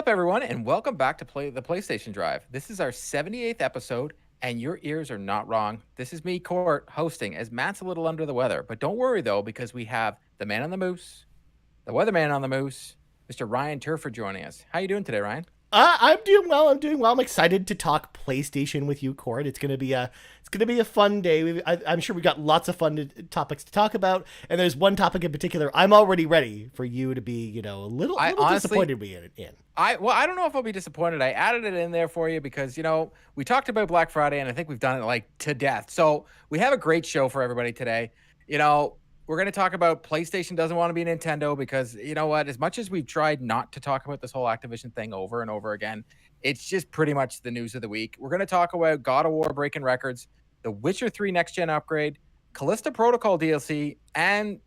up, everyone, and welcome back to the PlayStation Drive. This is our 78th episode, and your ears are not wrong. This is me, Court, hosting, as Matt's a little under the weather. But don't worry, though, because we have the man on the moose, the weatherman on the moose, Mr. Ryan Turford joining us. How you doing today, Ryan? I'm doing well. I'm excited to talk PlayStation with you, Cord. It's gonna be a fun day. I'm sure we got lots of fun topics to talk about, and there's one topic in particular I'm already ready for you to be, a little disappointed in. I don't know if I'll be disappointed. I added it in there for you because we talked about Black Friday, and I think we've done it like to death. So we have a great show for everybody today. We're going to talk about PlayStation doesn't want to be Nintendo because, you know what, as much as we've tried not to talk about this whole Activision thing over and over again, it's just pretty much the news of the week. We're going to talk about God of War breaking records, the Witcher 3 next-gen upgrade, Callisto Protocol DLC, and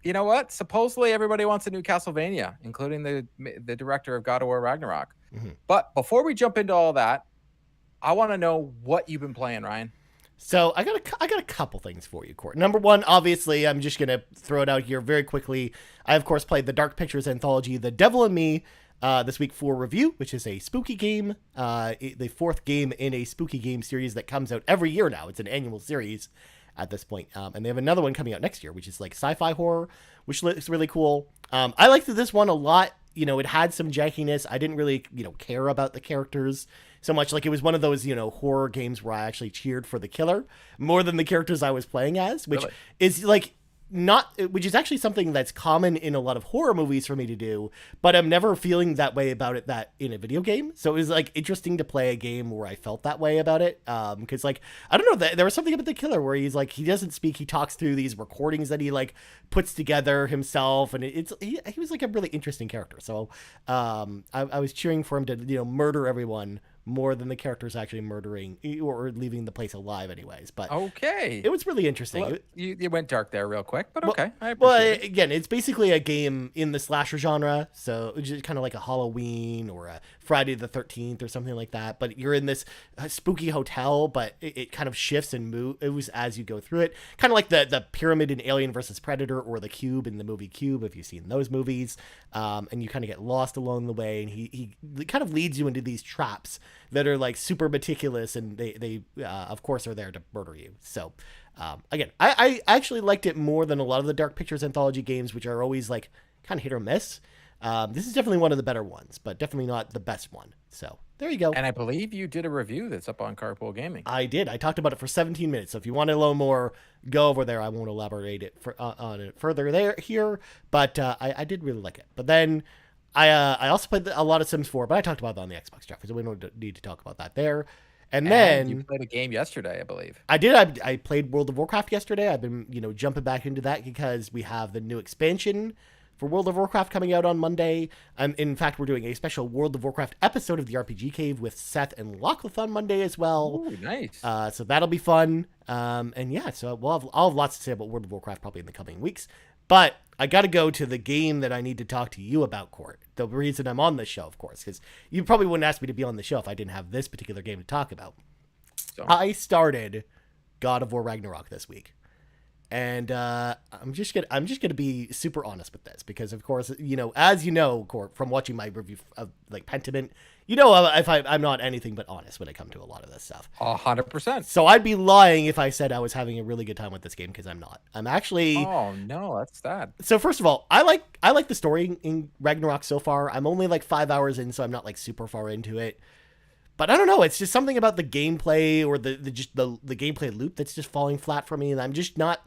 you know what? Supposedly everybody wants a new Castlevania, including the director of God of War Ragnarok. Mm-hmm. But before we jump into all that, I want to know what you've been playing, Ryan. So I got a couple things for you, Court. Number one, obviously, I'm just gonna throw it out here very quickly. I of course played the Dark Pictures anthology, The Devil in Me, this week for review, which is a spooky game, the fourth game in a spooky game series that comes out every year now. It's an annual series at this point, and they have another one coming out next year, which is like sci-fi horror, which looks really cool. I liked this one a lot. It had some jankiness. I didn't really, care about the characters so much. Like, it was one of those, horror games where I actually cheered for the killer more than the characters I was playing as, which really is like which is actually something that's common in a lot of horror movies for me to do, but I'm never feeling that way about it that in a video game. So it was like interesting to play a game where I felt that way about it. Cause like, I don't know, there was something about the killer where he's like, he doesn't speak, he talks through these recordings that he like puts together himself. And he was like a really interesting character. So, I was cheering for him to, murder everyone more than the characters actually murdering or leaving the place alive anyways. But okay, it was really interesting. Well, you went dark there real quick, but okay. Again, it's basically a game in the slasher genre, so it's just kind of like a Halloween or a Friday the 13th or something like that, but you're in this spooky hotel, but it kind of shifts and moves as you go through it, kind of like the pyramid in Alien versus Predator or the cube in the movie Cube, if you've seen those movies, and you kind of get lost along the way, and he kind of leads you into these traps that are like super meticulous, and they of course are there to murder you. So again, I actually liked it more than a lot of the Dark Pictures anthology games, which are always like kind of hit or miss. This is definitely one of the better ones, but definitely not the best one. So there you go. And I believe you did a review that's up on Carpool Gaming. I did. I talked about it for 17 minutes. So if you want to know more, go over there. I won't elaborate on it further here, but I did really like it. But then I also played a lot of Sims 4, but I talked about that on the Xbox Drive, so we don't need to talk about that there. And then you played a game yesterday, I believe. I did. I played World of Warcraft yesterday. I've been, jumping back into that because we have the new expansion for World of Warcraft coming out on Monday. In fact, we're doing a special World of Warcraft episode of the RPG Cave with Seth and Lachlan on Monday as well. Ooh, nice. So that'll be fun. And yeah, so I'll have lots to say about World of Warcraft probably in the coming weeks. But I got to go to the game that I need to talk to you about, Court. The reason I'm on this show, of course, because you probably wouldn't ask me to be on the show if I didn't have this particular game to talk about. So I started God of War Ragnarok this week. And I'm just gonna be super honest with this because, of course, as you know, Court, from watching my review of like Pentiment, if I'm not anything but honest when it comes to a lot of this stuff. 100%. So I'd be lying if I said I was having a really good time with this game because I'm not. I'm actually. Oh no, that's sad. So first of all, I like the story in Ragnarok so far. I'm only like 5 hours in, so I'm not like super far into it. But I don't know. It's just something about the gameplay or the gameplay loop that's just falling flat for me, and I'm just not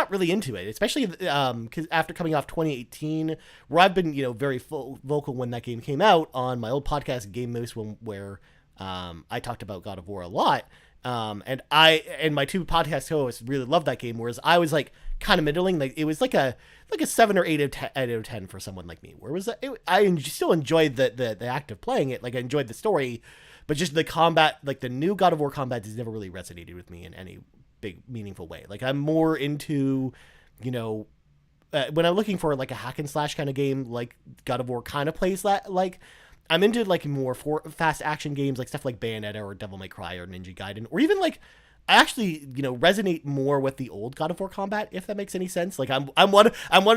really into it, especially because after coming off 2018, where I've been, very vocal when that game came out on my old podcast, Game Moose, where I talked about God of War a lot. And my two podcast hosts really loved that game, whereas I was like kind of middling. Like it was like a 7 or 8 out of 10 for someone like me. Where was I still enjoyed the act of playing it. Like I enjoyed the story, but just the combat, like the new God of War combat, has never really resonated with me in any big meaningful way. Like I'm more into, when I'm looking for like a hack and slash kind of game, like God of War kind of plays that. Like I'm into like more fast action games, like stuff like Bayonetta or Devil May Cry or Ninja Gaiden, or even like I actually, resonate more with the old God of War combat, if that makes any sense. Like I'm one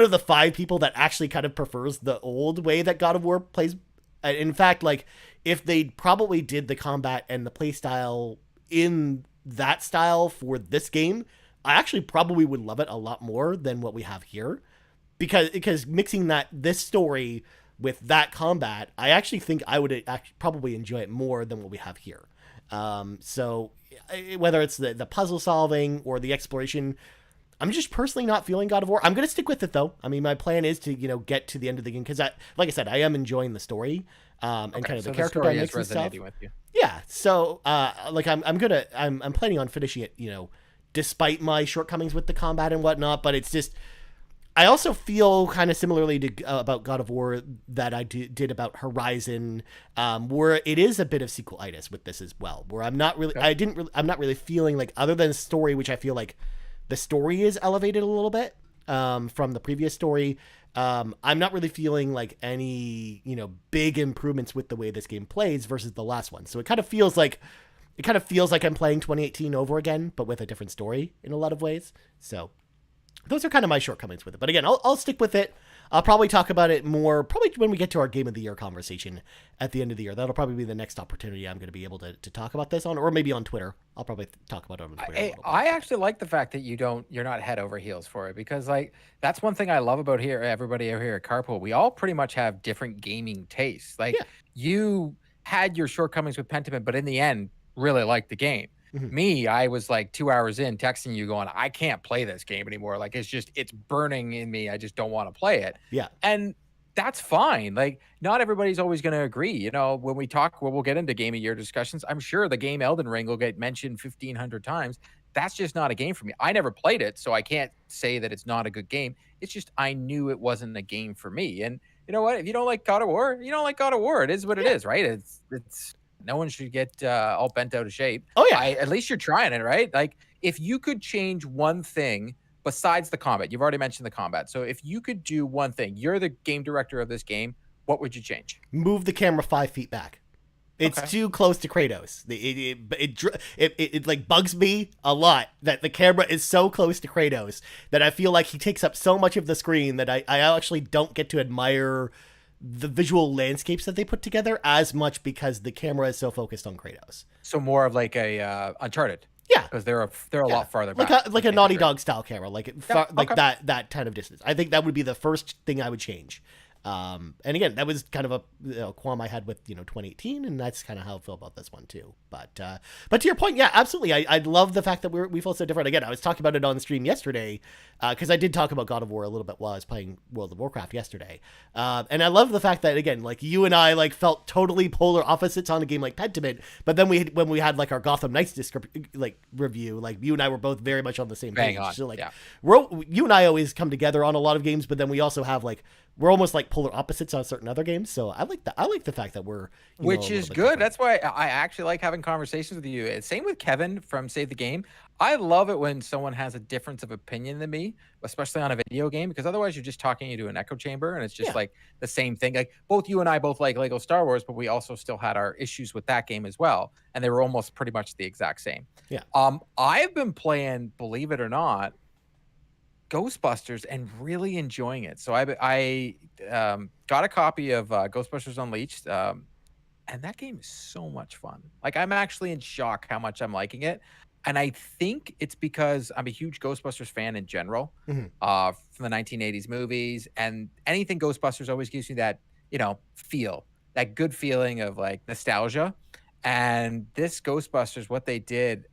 of the 5 people that actually kind of prefers the old way that God of War plays In fact, like if they probably did the combat and the play style in that style for this game, I actually probably would love it a lot more than what we have here, because mixing this story with that combat, I actually think I would probably enjoy it more than what we have here. So whether it's the puzzle solving or the exploration, I'm just personally not feeling God of War. I'm gonna stick with it though. I mean, my plan is to get to the end of the game because like I said, I am enjoying the story, and Okay, kind of the so the character story is dynamics and stuff. resonating with you. Yeah. So like I'm planning on finishing it. Despite my shortcomings with the combat and whatnot, but it's just I also feel kind of similarly to about God of War that I did about Horizon, where it is a bit of sequelitis with this as well. Where I'm not really, I'm not really feeling like, other than story, which I feel like the story is elevated a little bit from the previous story. I'm not really feeling like any big improvements with the way this game plays versus the last one. So it kind of feels like I'm playing 2018 over again, but with a different story in a lot of ways. So those are kind of my shortcomings with it. But again, I'll stick with it. I'll probably talk about it more probably when we get to our Game of the Year conversation at the end of the year. That'll probably be the next opportunity I'm going to be able to talk about this on, or maybe on Twitter. I'll probably talk about it on Twitter. I actually like the fact that you're not head over heels for it, because like that's one thing I love about everybody over here at Carpool. We all pretty much have different gaming tastes. Like Yeah. you had your shortcomings with Pentiment, but in the end, really liked the game. Mhm. Me, I was like 2 hours in texting you going, I can't play this game anymore. Like it's burning in me. I just don't want to play it. Yeah. And that's fine. Like, not everybody's always going to agree. When we'll get into game of year discussions, I'm sure the game Elden Ring will get mentioned 1,500 times. That's just not a game for me. I never played it, so I can't say that it's not a good game. It's just I knew it wasn't a game for me. And you know what? If you don't like God of War, you don't like God of War. It is what it Yeah. is, right? It's no one should get all bent out of shape. Oh yeah. At least you're trying it, right? Like, if you could change one thing besides the combat, you've already mentioned the combat. So if you could do one thing, you're the game director of this game, what would you change? Move the camera 5 feet back. It's Okay. too close to Kratos. It like bugs me a lot that the camera is so close to Kratos that I feel like he takes up so much of the screen that I actually don't get to admire the visual landscapes that they put together as much because the camera is so focused on Kratos. So more of like a Uncharted, Yeah. because they're a Yeah. lot farther Like back. a Naughty Dog style camera, like okay. that kind of distance. I think that would be the first thing I would change. And again, that was kind of a qualm I had with 2018, and that's kind of how I feel about this one too. But to your point, yeah, absolutely. I love the fact that we feel so different. Again, I was talking about it on the stream yesterday because I did talk about God of War a little bit while I was playing World of Warcraft yesterday, and I love the fact that again, like you and I like felt totally polar opposites on a game like Pentiment, but then when we had like our Gotham Knights review, like you and I were both very much on the same Bang page. on. So like Yeah. you and I always come together on a lot of games, but then we also have like we're almost like polar opposites on certain other games. So I like that. I like the fact that we're Which a is little bit good. different. That's why I actually like having conversations with you. Same with Kevin from Save the Game. I love it when someone has a difference of opinion than me, especially on a video game, because otherwise you're just talking into an echo chamber and it's just Yeah. like the same thing. Like, both you and I both like Lego Star Wars, but we also still had our issues with that game as well, and they were almost pretty much the exact same. Yeah. I've been playing, believe it or not, Ghostbusters and really enjoying it. So I got a copy of Ghostbusters Unleashed, and that game is so much fun. Like, I'm actually in shock how much I'm liking it, and I think it's because I'm a huge Ghostbusters fan in general, Mhm. from the 1980s movies, and anything Ghostbusters always gives me that that good feeling of like nostalgia. And this Ghostbusters, what they did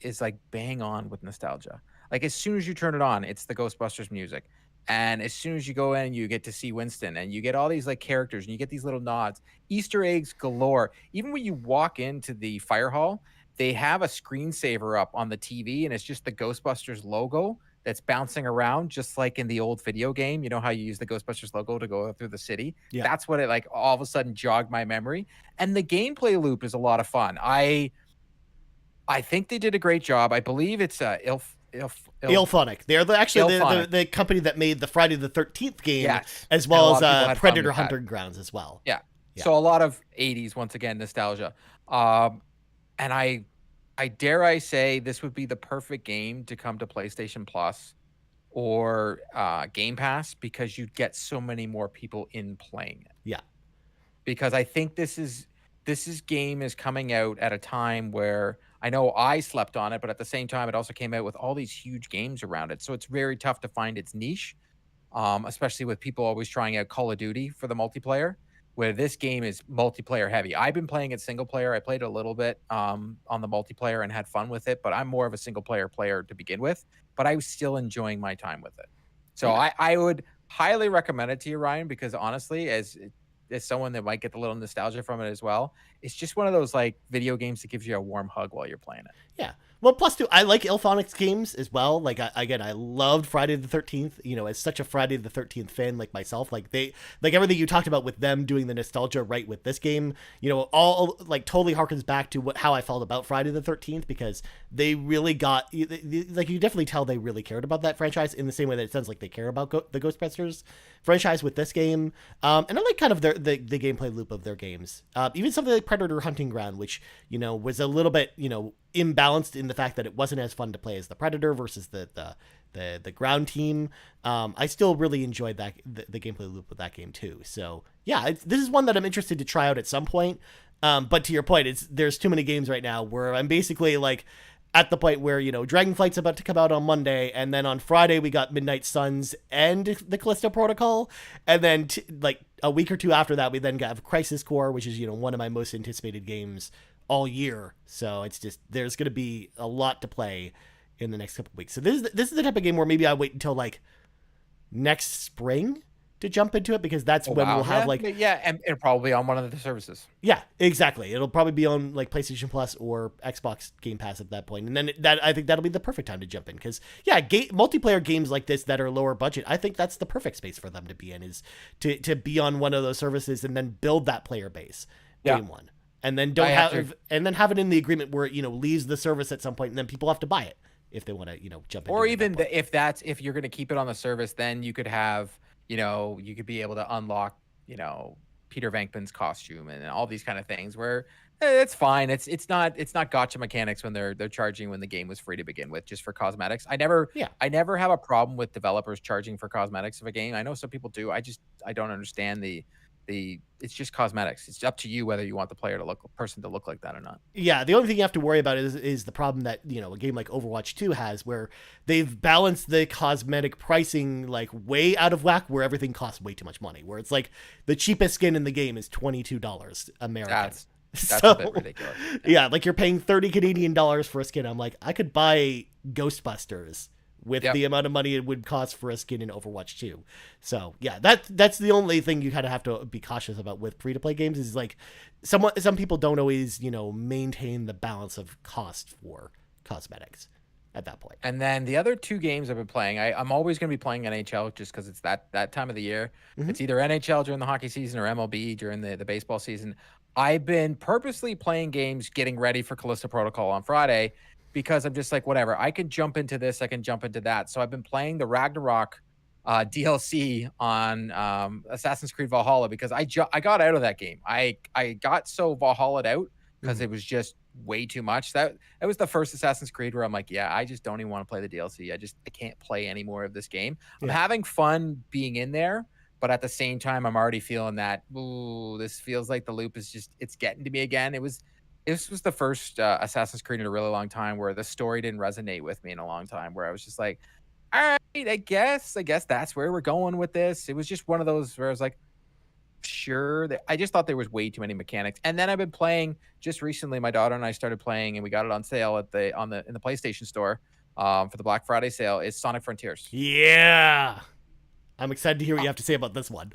is like bang on with nostalgia. Like, as soon as you turn it on, it's the Ghostbusters music. And as soon as you go in, you get to see Winston and you get all these like characters and you get these little nods, Easter eggs galore. Even when you walk into the fire hall, they have a screensaver up on the TV and it's just the Ghostbusters logo that's bouncing around, just like in the old video game. You know how you use the Ghostbusters logo to go through the city? Yeah. That's what it like all of a sudden jogged my memory. And the gameplay loop is a lot of fun. I think they did a great job. I believe it's Ilphonic. They're actually Ilphonic. the company that made the Friday the 13th game, Yes. as And a well lot of people as had fun Predator with that. Hunting Grounds as well. Yeah. Yeah. So a lot of 80s, once again, nostalgia. And I dare I say this would be the perfect game to come to PlayStation Plus or Game Pass, because you'd get so many more people in playing it. Yeah. because I think this is game is coming out at a time where I know I slept on it, but at the same time, it also came out with all these huge games around it. So it's very tough to find its niche, especially with people always trying out Call of Duty for the multiplayer, where this game is multiplayer heavy. I've been playing it single player. I played a little bit on the multiplayer and had fun with it, but I'm more of a single player to begin with. But I was still enjoying my time with it. So Yeah. I would highly recommend it to you, Ryan, because honestly, as someone that might get a little nostalgia from it as well, it's just one of those like video games that gives you a warm hug while you're playing it. Yeah. Well, plus two, I like Ilphonic's games as well. Like, again, I loved Friday the 13th. You know, as such a Friday the 13th fan like myself, like like everything you talked about with them doing the nostalgia right with this game. You know, all like totally harkens back to how I felt about Friday the 13th, because they really got like, you definitely tell they really cared about that franchise in the same way that it sounds like they care about the Ghostbusters franchise with this game. And I like kind of the gameplay loop of their games. Even something like Predator Hunting Ground, which, you know, was a little bit, you know, imbalanced in the fact that it wasn't as fun to play as the Predator versus the ground team. I still really enjoyed that the gameplay loop with that game too. So yeah, this is one that I'm interested to try out at some point. But to your point, there's too many games right now where I'm basically like at the point where, you know, Dragonflight's about to come out on Monday, and then on Friday we got Midnight Suns and the Callisto Protocol, and then like a week or two after that we then got Crisis Core, which is, you know, one of my most anticipated games all year. So it's just, there's going to be a lot to play in the next couple of weeks. So this is the type of game where maybe I wait until like next spring to jump into it, because that's Oh when wow, we'll have yeah, like, yeah, and it'll probably be on one of the services. yeah, exactly. It'll probably be on like PlayStation Plus or Xbox Game Pass at that point, and then I think that'll be the perfect time to jump in, because yeah, multiplayer games like this that are lower budget, I think that's the perfect space for them to be in, is to be on one of those services and then build that player base Yeah, game one, and then I have to. and then have it in the agreement where it, you know, leaves the service at some point, and then people have to buy it if they want to, you know, jump into Or it at that even point. if you're going to keep it on the service, then you could have, you know, you could be able to unlock, you know, Peter Venkman's costume and all these kind of things where it's fine. It's not gotcha mechanics when they're charging when the game was free to begin with, just for cosmetics. Yeah. I never have a problem with developers charging for cosmetics of a game. I know some people do. I don't understand the it's just cosmetics. It's up to you whether you want the person to look like that or not. Yeah, the only thing you have to worry about is the problem that, you know, a game like Overwatch 2 has, where they've balanced the cosmetic pricing like way out of whack, where everything costs way too much money, where it's like the cheapest skin in the game is $22 American. That's a So bit ridiculous. Yeah. yeah, like you're paying 30 Canadian dollars for a skin. I'm like, I could buy Ghostbusters with Yep. the amount of money it would cost for a skin in Overwatch 2. So yeah, that's the only thing you kind of have to be cautious about with free to play games, is like some people don't always, you know, maintain the balance of cost for cosmetics at that point. And then the other 2 games I've been playing, I'm always gonna be playing NHL just because it's that time of the year. Mm-hmm. It's either NHL during the hockey season or MLB during the baseball season. I've been purposely playing games getting ready for Callisto Protocol on Friday because I'm just like, "Whatever, I can jump into this, I can jump into that." So I've been playing the Ragnarok, DLC on, Assassin's Creed Valhalla because I got out of that game. I got so Valhalla'd out because Mm-hmm. it was just way too much. That was the first Assassin's Creed where I'm like, yeah, I just don't even want to play the DLC. I can't play any more of this game. I'm Yeah. having fun being in there, but at the same time, I'm already feeling that, ooh, this feels like the loop is just it's getting to me again. This was the first Assassin's Creed in a really long time where the story didn't resonate with me in a long time. Where I was just like, all right, I guess that's where we're going with this. It was just one of those where I was like, sure. I just thought there was way too many mechanics. And then I've been playing just recently. My daughter and I started playing, and we got it on sale in the PlayStation store for the Black Friday sale. Is Sonic Frontiers. Yeah. I'm excited to hear what you have to say about this one.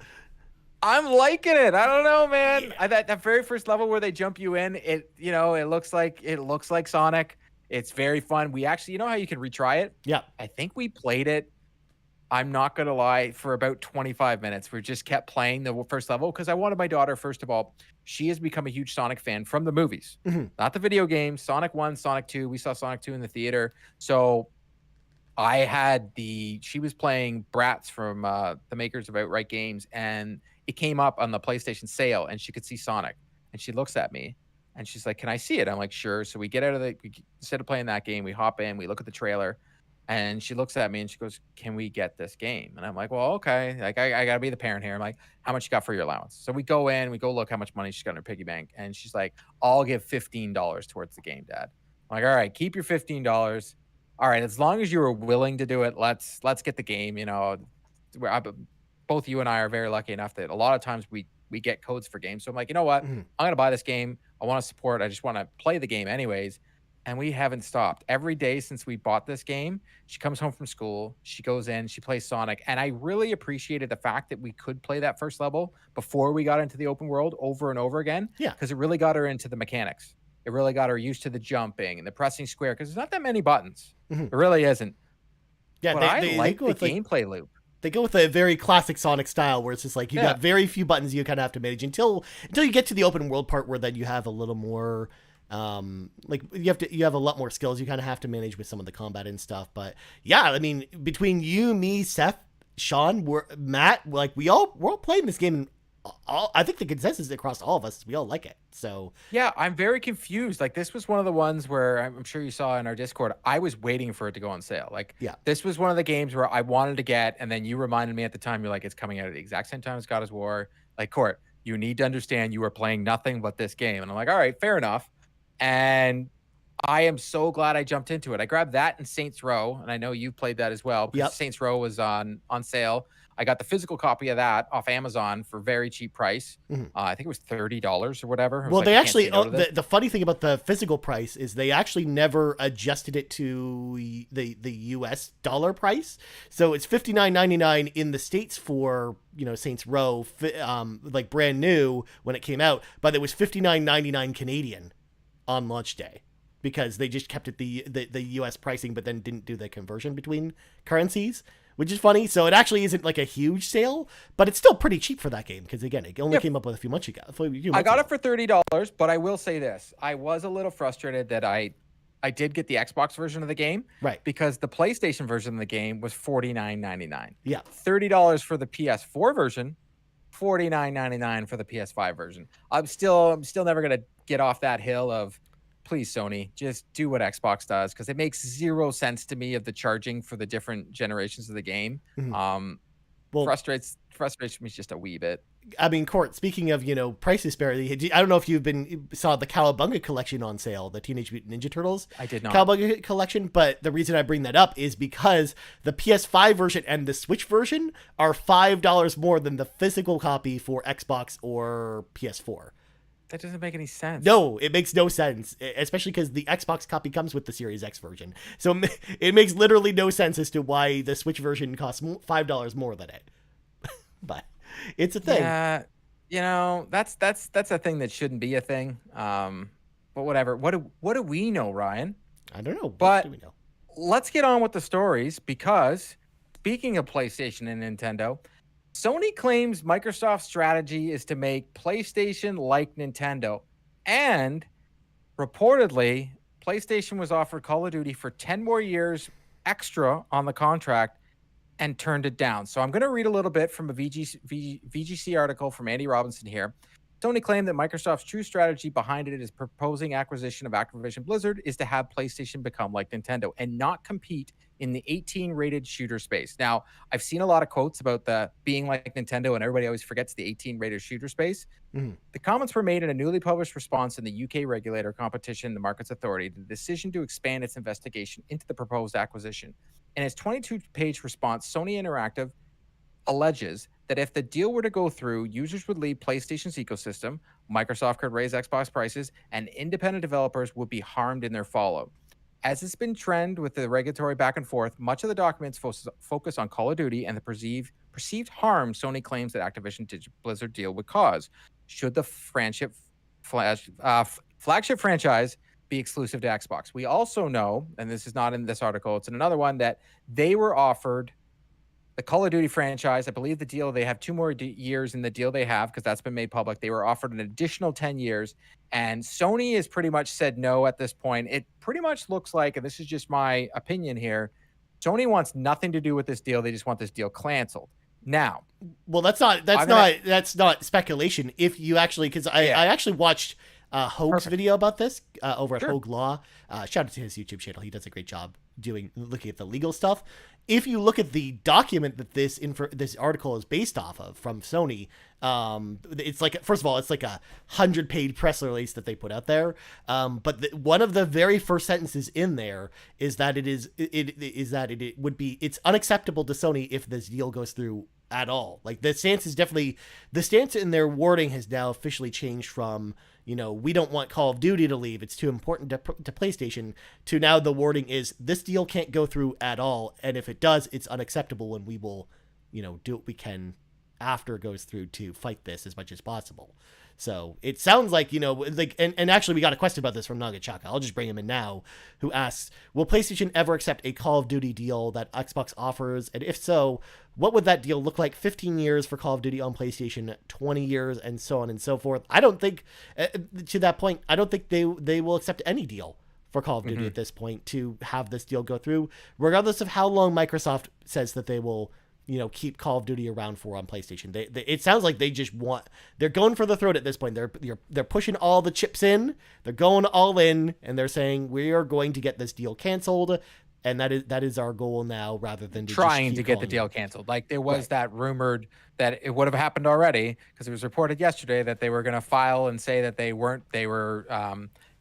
I'm liking it. I don't know, man. Yeah. That very first level where they jump you in, it looks like Sonic. It's very fun. We actually, you know how you can retry it? Yeah. I think we played it. I'm not gonna lie, for about 25 minutes, we just kept playing the first level because I wanted my daughter, first of all, she has become a huge Sonic fan from the movies, Mm-hmm. not the video games. Sonic 1, Sonic 2. We saw Sonic 2 in the theater. So she was playing Bratz from the makers of Outright Games, and it came up on the PlayStation sale, and she could see Sonic. And she looks at me and she's like, "Can I see it?" I'm like, "Sure." So we get out of instead of playing that game, we hop in, we look at the trailer, And she looks at me and she goes, "Can we get this game?" And I'm like, "Well, okay. Like, I gotta be the parent here." I'm like, "How much you got for your allowance?" So we go in, we go look how much money she's got in her piggy bank, and she's like, "I'll give $15 towards the game, Dad." I'm like, "All right, keep your $15. All right, as long as you were willing to do it, let's get the game." We're, I, both you and I are very lucky enough that a lot of times we get codes for games. So I'm like, you know what? Mhm. I'm gonna buy this game. I want to support. I just want to play the game anyways. And we haven't stopped. Every day since we bought this game, she comes home from school, she goes in, she plays Sonic, and I really appreciated the fact that we could play that first level before we got into the open world over and over again, Yeah. because it really got her into the mechanics. It really got her used to the jumping and the pressing square because there's not that many buttons. Mhm. It really isn't. Yeah, But I they like go the with like gameplay loop. they go with a very classic Sonic style where it's just like you Yeah. got very few buttons you kind of have to manage until you get to the open world part where then you have a little more like you have a lot more skills you kind of have to manage with some of the combat and stuff. But yeah, I mean, between you, me, Seth, Sean, Matt, like we're all playing this game, and I think the consensus across all of us is we all like it. So Yeah, I'm very confused. Like, this was one of the ones where I'm sure you saw in our Discord, I was waiting for it to go on sale. Like, yeah. this was one of the games where I wanted to get, and then you reminded me at the time, you're like, it's coming out at the exact same time as God of War. Like, Court, you need to understand you are playing nothing but this game. And I'm like, all right, fair enough. And I am so glad I jumped into it. I grabbed that and Saints Row, and I know you played that as well because Yep. Saints Row was on sale. I got the physical copy of that off Amazon for very cheap price. Mhm. I think it was $30 or whatever. I was Well, like, they I can't say actually no to this. the funny thing about the physical price is they actually never adjusted it to the US dollar price. So it's $59.99 in the States for, Saints Row, like brand new when it came out, but it was $59.99 Canadian on launch day because they just kept it the US pricing but then didn't do the conversion between currencies, which is funny. So it actually isn't like a huge sale, but it's still pretty cheap for that game because again, it only came up with a few months ago. I got it for $30, but I will say this. I was a little frustrated that I did get the Xbox version of the game. Right. Because the PlayStation version of the game was $49.99. Yeah. $30 for the PS4 version, $49.99 for the PS5 version. I'm still never gonna get off that hill of, please, Sony, just do what Xbox does because it makes zero sense to me of the charging for the different generations of the game. Mhm. Well, frustrates me just a wee bit. I mean, Court, speaking of, price disparity, I don't know if saw the Cowabunga collection on sale, the Teenage Mutant Ninja Turtles. I did not. Cowabunga collection, but the reason I bring that up is because the PS5 version and the Switch version are $5 more than the physical copy for Xbox or PS4. That doesn't make any sense. No, it makes no sense, especially because the Xbox copy comes with the Series X version. So it makes literally no sense as to why the Switch version costs $5 more than it. But it's a thing. Yeah, that's a thing that shouldn't be a thing. But whatever. What do we know, Ryan? I don't know. But what do we know? Let's get on with the stories because speaking of PlayStation and Nintendo, Sony claims Microsoft's strategy is to make PlayStation like Nintendo. And reportedly, PlayStation was offered Call of Duty for 10 more years extra on the contract and turned it down. So I'm going to read a little bit from a VGC article from Andy Robinson here. Sony claimed that Microsoft's true strategy behind it is proposing acquisition of Activision Blizzard is to have PlayStation become like Nintendo and not compete in the 18-rated shooter space. Now, I've seen a lot of quotes about the being like Nintendo, and everybody always forgets the 18-rated shooter space. Mm-hmm. The comments were made in a newly published response in the UK regulator Competition and Markets Authority, the decision to expand its investigation into the proposed acquisition. In its 22-page response, Sony Interactive alleges that if the deal were to go through, users would leave PlayStation's ecosystem, Microsoft could raise Xbox prices, and independent developers would be harmed in their fallout. As it's been trend with the regulatory back and forth, much of the documents focus on Call of Duty and the perceived harm Sony claims that Activision Blizzard deal would cause should the flagship franchise be exclusive to Xbox. We also know, and this is not in this article, it's in another one, that they were offered the Call of Duty franchise. I believe the deal, they have 2 more years in the deal they have because that's been made public. They were offered an additional 10 years, and Sony has pretty much said no at this point. It pretty much looks like, and this is just my opinion here, Sony wants nothing to do with this deal. They just want this deal canceled. Now, well, that's not speculation. If you actually, because I actually watched Hoag's Perfect. video about this over at Sure. Hoag Law. Shout out to his YouTube channel. He does a great job looking at the legal stuff. If you look at the document that this article is based off of from Sony, it's like, first of all, it's like 100-page press release that they put out there. But one of the very first sentences in there is that it's unacceptable to Sony if this deal goes through at all. Like the stance in their wording has now officially changed from, we don't want Call of Duty to leave, it's too important to PlayStation, to now the wording is this deal can't go through at all, and if it does, it's unacceptable, and we will, do what we can after it goes through to fight this as much as possible. So it sounds like, and actually we got a question about this from Nagachaka. I'll just bring him in now, who asks, will PlayStation ever accept a Call of Duty deal that Xbox offers? And if so, what would that deal look like? 15 years for Call of Duty on PlayStation, 20 years, and so on and so forth. I don't think, to that point, I don't think they will accept any deal for Call of Duty at this point to have this deal go through, regardless of how long Microsoft says that they will keep Call of Duty around for on PlayStation. It sounds like they just they're going for the throat at this point. They're pushing all the chips in. They're going all in, and they're saying we are going to get this deal canceled, and that is our goal now, rather than Trying to get the deal canceled. Like there was that rumored that it would have happened already, because it was reported yesterday that they were going to file and say that they were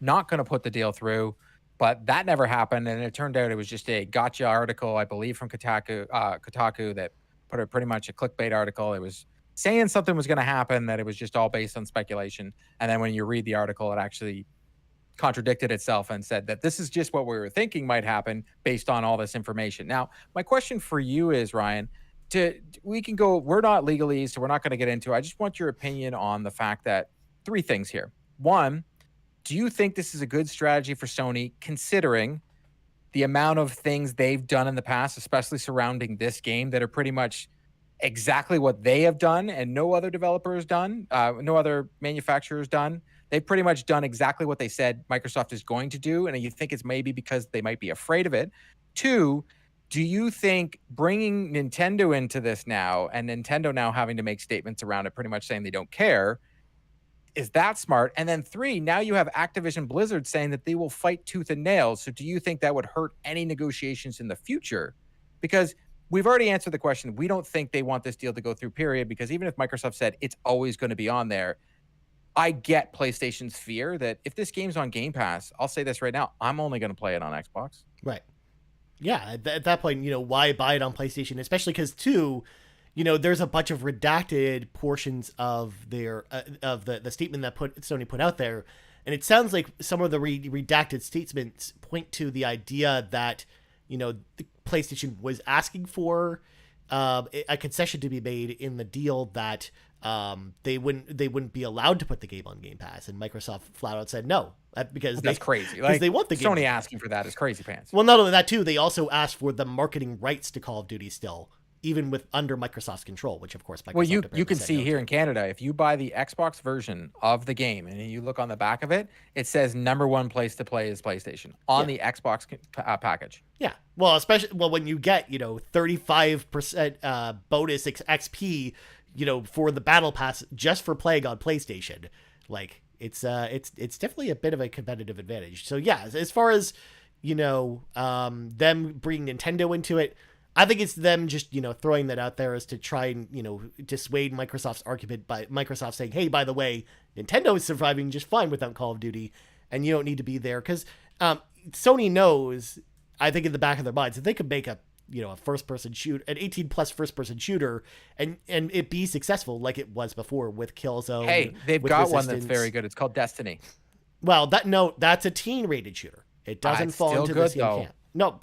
not going to put the deal through, but that never happened. And it turned out it was just a gotcha article, I believe, from Kotaku that put pretty much a clickbait article. It was saying something was going to happen, that it was just all based on speculation. And then when you read the article, it actually contradicted itself and said that this is just what we were thinking might happen based on all this information. Now, my question for you is, Ryan, we're not legalese, so we're not going to get into it. I just want your opinion on the fact that three things here. One, do you think this is a good strategy for Sony, considering the amount of things they've done in the past, especially surrounding this game, that are pretty much exactly what they have done and no other developer has done, no other manufacturer has done? They've pretty much done exactly what they said Microsoft is going to do, and you think it's maybe because they might be afraid of it. Two, do you think bringing Nintendo into this now, and Nintendo now having to make statements around it, pretty much saying they don't care, is that smart? And then three, now you have Activision Blizzard saying that they will fight tooth and nail. So do you think that would hurt any negotiations in the future? Because we've already answered the question. We don't think they want this deal to go through, period, because even if Microsoft said it's always going to be on there, I get PlayStation's fear that if this game's on Game Pass, I'll say this right now, I'm only going to play it on Xbox. Right. Yeah, at that point, why buy it on PlayStation? Especially because, too, there's a bunch of redacted portions of their of the statement that Sony put out there, and it sounds like some of the redacted statements point to the idea that the PlayStation was asking for a concession to be made in the deal that they wouldn't be allowed to put the game on Game Pass, and Microsoft flat out said no, because that's crazy. Like, they want the game. Sony asking for that is crazy pants. Well, not only that, too, they also asked for the marketing rights to Call of Duty still, even with under Microsoft's control, which of course Microsoft. Well, you can see here in Canada, if you buy the Xbox version of the game and you look on the back of it, it says #1 place to play is PlayStation on the Xbox package. Yeah, well, especially when you get 35% bonus XP, for the Battle Pass just for playing on PlayStation, like it's definitely a bit of a competitive advantage. So yeah, as far as them bringing Nintendo into it, I think it's them just, throwing that out there as to try and, dissuade Microsoft's argument by Microsoft saying, hey, by the way, Nintendo is surviving just fine without Call of Duty, and you don't need to be there. Because Sony knows, I think in the back of their minds, that they could make a first-person shoot, an 18-plus first-person shooter, and it be successful like it was before with Killzone. Hey, they've got one that's very good. It's called Destiny. Well, that's a teen-rated shooter. It doesn't fall into the same camp. No,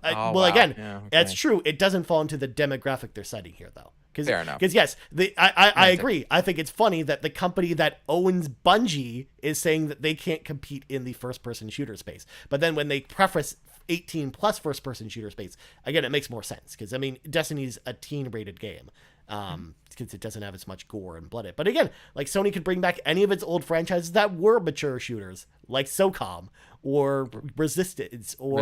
that's true. It doesn't fall into the demographic they're citing here, though. Fair enough. Because yes, I agree. I think it's funny that the company that owns Bungie is saying that they can't compete in the first-person shooter space. But then when they preface 18-plus first-person shooter space, again, it makes more sense. Because, Destiny's a teen-rated game. Because it doesn't have as much gore and blood in it. But again, like Sony could bring back any of its old franchises that were mature shooters, like SOCOM or Resistance or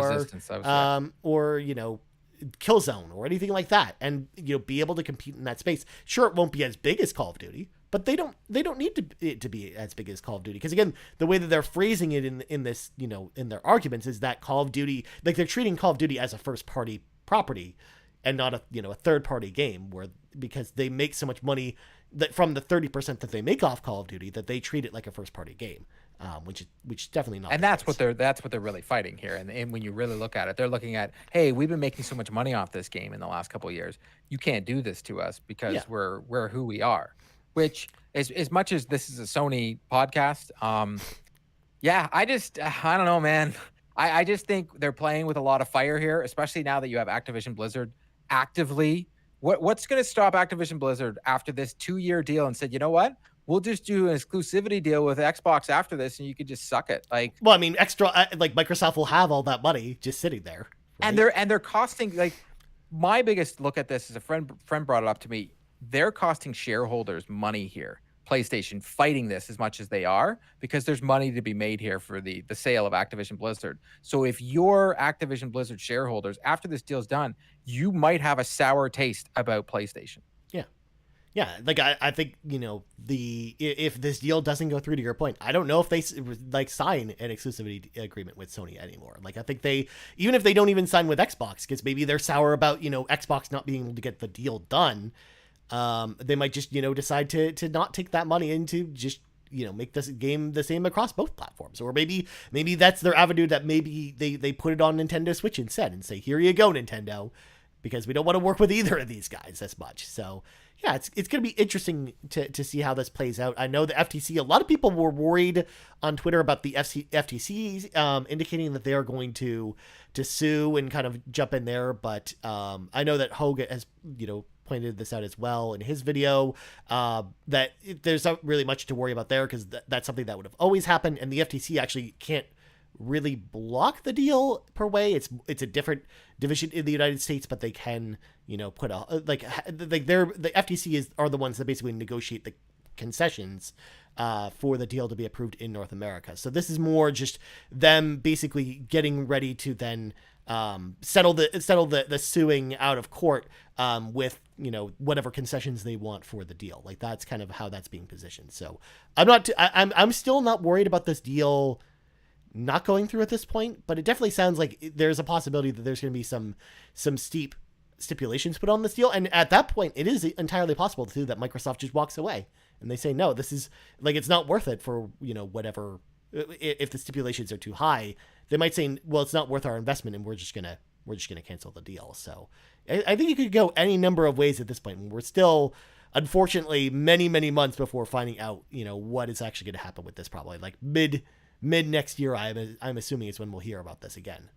Killzone or anything like that, and be able to compete in that space. Sure, it won't be as big as Call of Duty, but they don't need it to be as big as Call of Duty, because again, the way that they're phrasing it in this, in their arguments, is that Call of Duty, like, they're treating Call of Duty as a first party property and not a third party game, where because they make so much money that from the 30% that they make off Call of Duty, that they treat it like a first party game, which is definitely not. And that's what they're really fighting here. And when you really look at it, they're looking at, hey, we've been making so much money off this game in the last couple of years. You can't do this to us because we're who we are. Which, as much as this is a Sony podcast, yeah, I don't know, man. I just think they're playing with a lot of fire here, especially now that you have Activision Blizzard actively. What's going to stop Activision Blizzard after this 2-year deal and said, you know what? We'll just do an exclusivity deal with Xbox after this, and you could just suck it. Like, well, I mean, like Microsoft will have all that money just sitting there, right? and they're costing, like, my biggest look at this is a friend brought it up to me. They're costing shareholders money here. PlayStation fighting this as much as they are, because there's money to be made here for the sale of Activision Blizzard. So if you're Activision Blizzard shareholders, after this deal's done, you might have a sour taste about PlayStation. Yeah, like I think, if this deal doesn't go through, to your point, I don't know if they like sign an exclusivity agreement with Sony anymore. Like, I think even if they don't even sign with Xbox, because maybe they're sour about Xbox not being able to get the deal done, they might just decide to not take that money into just make this game the same across both platforms. Or maybe that's their avenue, that maybe they put it on Nintendo Switch instead and say, here you go, Nintendo, because we don't want to work with either of these guys as much. So yeah, it's going to be interesting to see how this plays out. I know the FTC, a lot of people were worried on Twitter about the FTC indicating that they are going to sue and kind of jump in there. But I know that Hogue has, pointed this out as well in his video, that there's not really much to worry about there, because that's something that would have always happened. And the FTC actually can't really block the deal per way. It's a different division in the United States, but they can, put the FTC are the ones that basically negotiate the concessions for the deal to be approved in North America. So this is more just them basically getting ready to then settle the suing out of court with whatever concessions they want for the deal. Like, that's kind of how that's being positioned. So I'm still not worried about this deal not going through at this point, but it definitely sounds like there's a possibility that there's going to be some steep stipulations put on this deal. And at that point, it is entirely possible too that Microsoft just walks away and they say, no, this is, like, it's not worth it for, whatever, if the stipulations are too high. They might say, well, it's not worth our investment, and we're just gonna cancel the deal. So I think it could go any number of ways at this point. We're still, unfortunately, many, many months before finding out, what is actually going to happen with this. Probably like mid next year, I'm assuming, is when we'll hear about this again.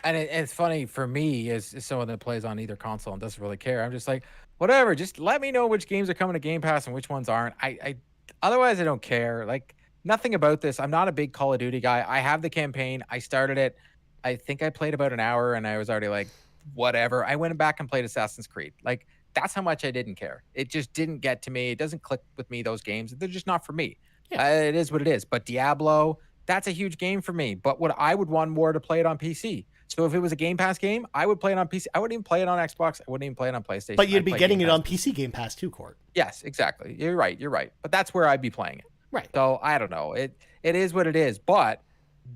And it's funny for me, as someone that plays on either console and doesn't really care. I'm just like, whatever, just let me know which games are coming to Game Pass and which ones aren't. I otherwise I don't care. Like, nothing about this. I'm not a big Call of Duty guy. I have the campaign. I started it. I think I played about an hour and I was already like, whatever. I went back and played Assassin's Creed. Like, that's how much I didn't care. It just didn't get to me. It doesn't click with me, those games. They're just not for me. Yeah. It is what it is. But Diablo, that's a huge game for me. But what I would want more to play it on PC. So if it was a Game Pass game, I would play it on PC. I wouldn't even play it on Xbox. I wouldn't even play it on PlayStation. But you'd be getting it on PC Game Pass too, Court. Yes, exactly. You're right. But that's where I'd be playing it. Right. So I don't know. It is what it is. But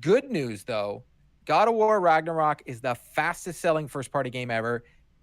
good news, though, God of War Ragnarok is the fastest selling first party game ever.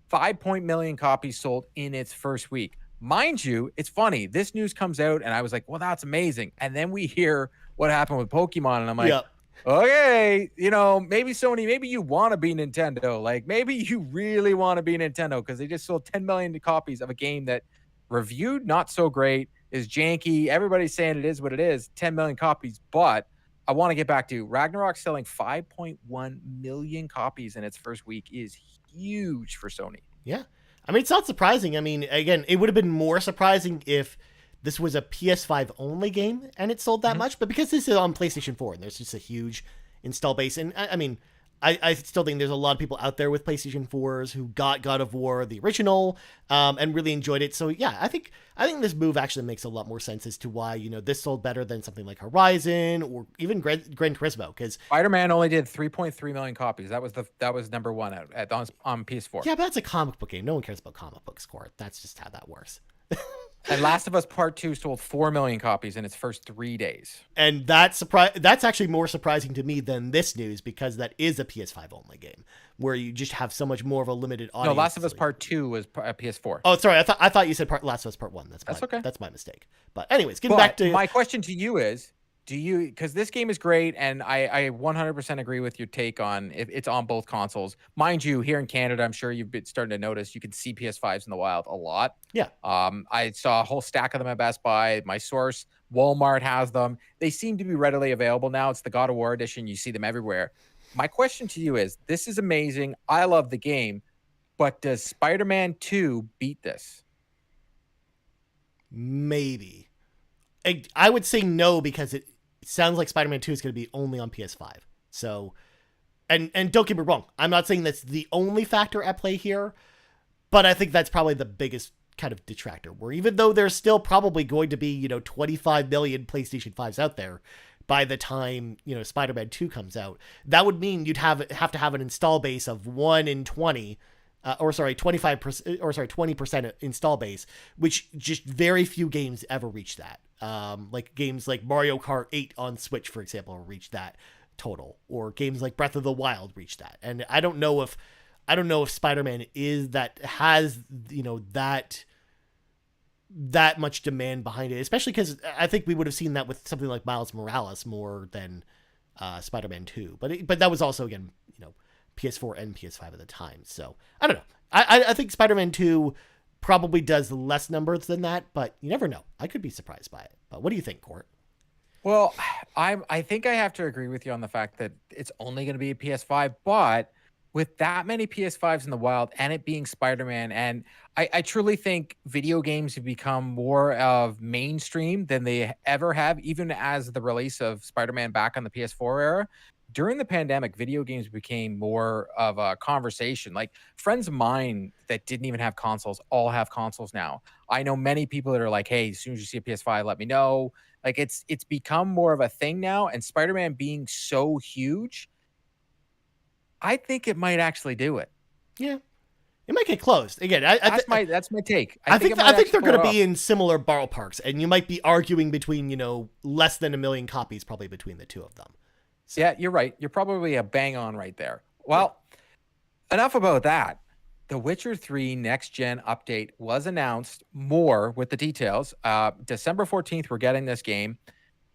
5 million copies sold in its first week. Mind you, it's funny. This news comes out and I was like, well, that's amazing. And then we hear what happened with Pokemon. And I'm like, yep. Okay, maybe Sony, maybe you want to be Nintendo. Like, maybe you really want to be Nintendo, because they just sold 10 million copies of a game that reviewed not so great, is janky. Everybody's saying it is what it is, 10 million copies. But I want to get back to Ragnarok selling 5.1 million copies in its first week is huge for Sony. Yeah. I mean, it's not surprising. I mean, again, it would have been more surprising if this was a PS5 only game and it sold that much, but because this is on PlayStation 4 and there's just a huge install base, and I mean, I still think there's a lot of people out there with PlayStation 4s who got God of War, the original, and really enjoyed it. So yeah, I think this move actually makes a lot more sense as to why, this sold better than something like Horizon or even Gran Turismo, because Spider-Man only did 3.3 million copies. That was number one on PS4. Yeah, but that's a comic book game. No one cares about comic books, Court. That's just how that works. And Last of Us Part 2 sold 4 million copies in its first 3 days. And that's actually more surprising to me than this news, because that is a PS5 only game where you just have so much more of a limited No, audience. Last of Us Part 2 was PS4. Oh, sorry. I thought you said Last of Us Part 1. That's okay. That's my mistake. But anyways, getting back But to my question to you is, do you, because this game is great, and I 100% agree with your take on if it's on both consoles. Mind you, here in Canada, I'm sure you've been starting to notice you can see PS5s in the wild a lot. yeah. I saw a whole stack of them at Best Buy. My source, Walmart, has them. They seem to be readily available now. It's the God of War edition. You see them everywhere. My question to you is, this is amazing. I love the game, but does Spider-Man 2 beat this? Maybe. I would say no, because it sounds like Spider-Man 2 is going to be only on PS5. So, and don't get me wrong, I'm not saying that's the only factor at play here, but I think that's probably the biggest kind of detractor. Where even though there's still probably going to be 25 million PlayStation 5s out there by the time Spider-Man 2 comes out, that would mean you'd have to have an install base of 1 in 20. 25%, 20% install base, which just very few games ever reach that. Like games like Mario Kart 8 on Switch, for example, reach that total, or games like Breath of the Wild reach that. And I don't know if Spider-Man has that much demand behind it, especially because I think we would have seen that with something like Miles Morales more than Spider-Man 2. But that was also, again, PS4 and PS5 at the time. So I don't know. I think Spider-Man 2 probably does less numbers than that, but you never know. I could be surprised by it. But what do you think, Court? Well, I think I have to agree with you on the fact that it's only going to be a PS5, but with that many PS5s in the wild and it being Spider-Man, and I truly think video games have become more of mainstream than they ever have, even as the release of Spider-Man back on the PS4 era. During the pandemic, video games became more of a conversation. Like, friends of mine that didn't even have consoles all have consoles now. I know many people that are like, "Hey, as soon as you see a PS5, let me know." Like, it's become more of a thing now, and Spider-Man being so huge, I think it might actually do it. Yeah, it might get closed again. That's my take. I think think it might I think actually they're pull going it to off. be in similar ballparks, and you might be arguing between less than a million copies probably between the two of them. So, Yeah, you're right. You're probably a bang on right there. yeah. Well, enough about that. The Witcher 3 next gen update was announced, more with the details. December 14th, we're getting this game.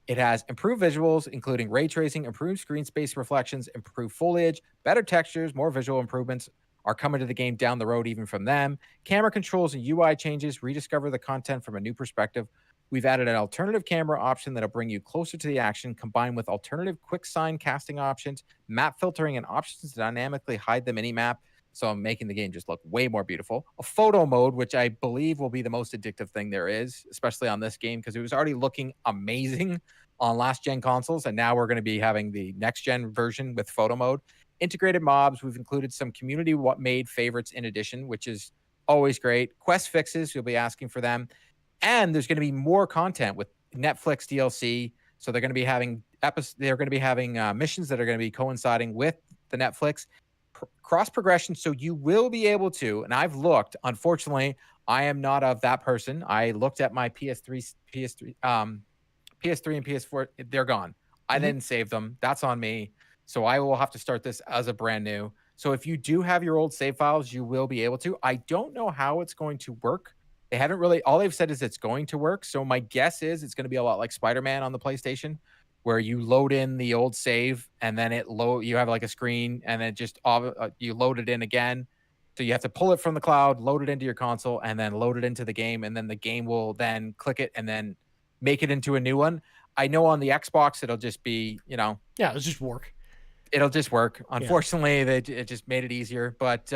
It has improved visuals, including ray tracing, improved screen space reflections, improved foliage, better textures, more visual improvements are coming to the game down the road, even from them. Camera controls and UI changes, rediscover the content from a new perspective. We've added an alternative camera option that'll bring you closer to the action, combined with alternative quick sign casting options, map filtering, and options to dynamically hide the mini map. So I'm making the game just look way more beautiful. A photo mode, which I believe will be the most addictive thing there is, especially on this game, because it was already looking amazing on last gen consoles. And now we're going to be having the next gen version with photo mode. Integrated mobs. We've included some community made favorites in addition, which is always great. Quest fixes. You'll be asking for them. And there's going to be more content with Netflix DLC. So they're going to be having they're going to be having missions that are going to be coinciding with the Netflix cross progression. So you will be able to, and I've looked, unfortunately, I am not of that person. I looked at my PS3 and PS4, they're gone. I didn't save them. That's on me. So I will have to start this as a brand new. So if you do have your old save files, you will be able to. I don't know how it's going to work. They haven't really, all they've said is it's going to work. So my guess is it's going to be a lot like Spider-Man on the PlayStation, where you load in the old save and then you have like a screen, and then just you load it in again. So you have to pull it from the cloud, load it into your console, and then load it into the game. And then the game will then click it and then make it into a new one. I know on the Xbox, it'll just be, Yeah, it'll just work. it'll just work. Yeah. Unfortunately, it just made it easier. But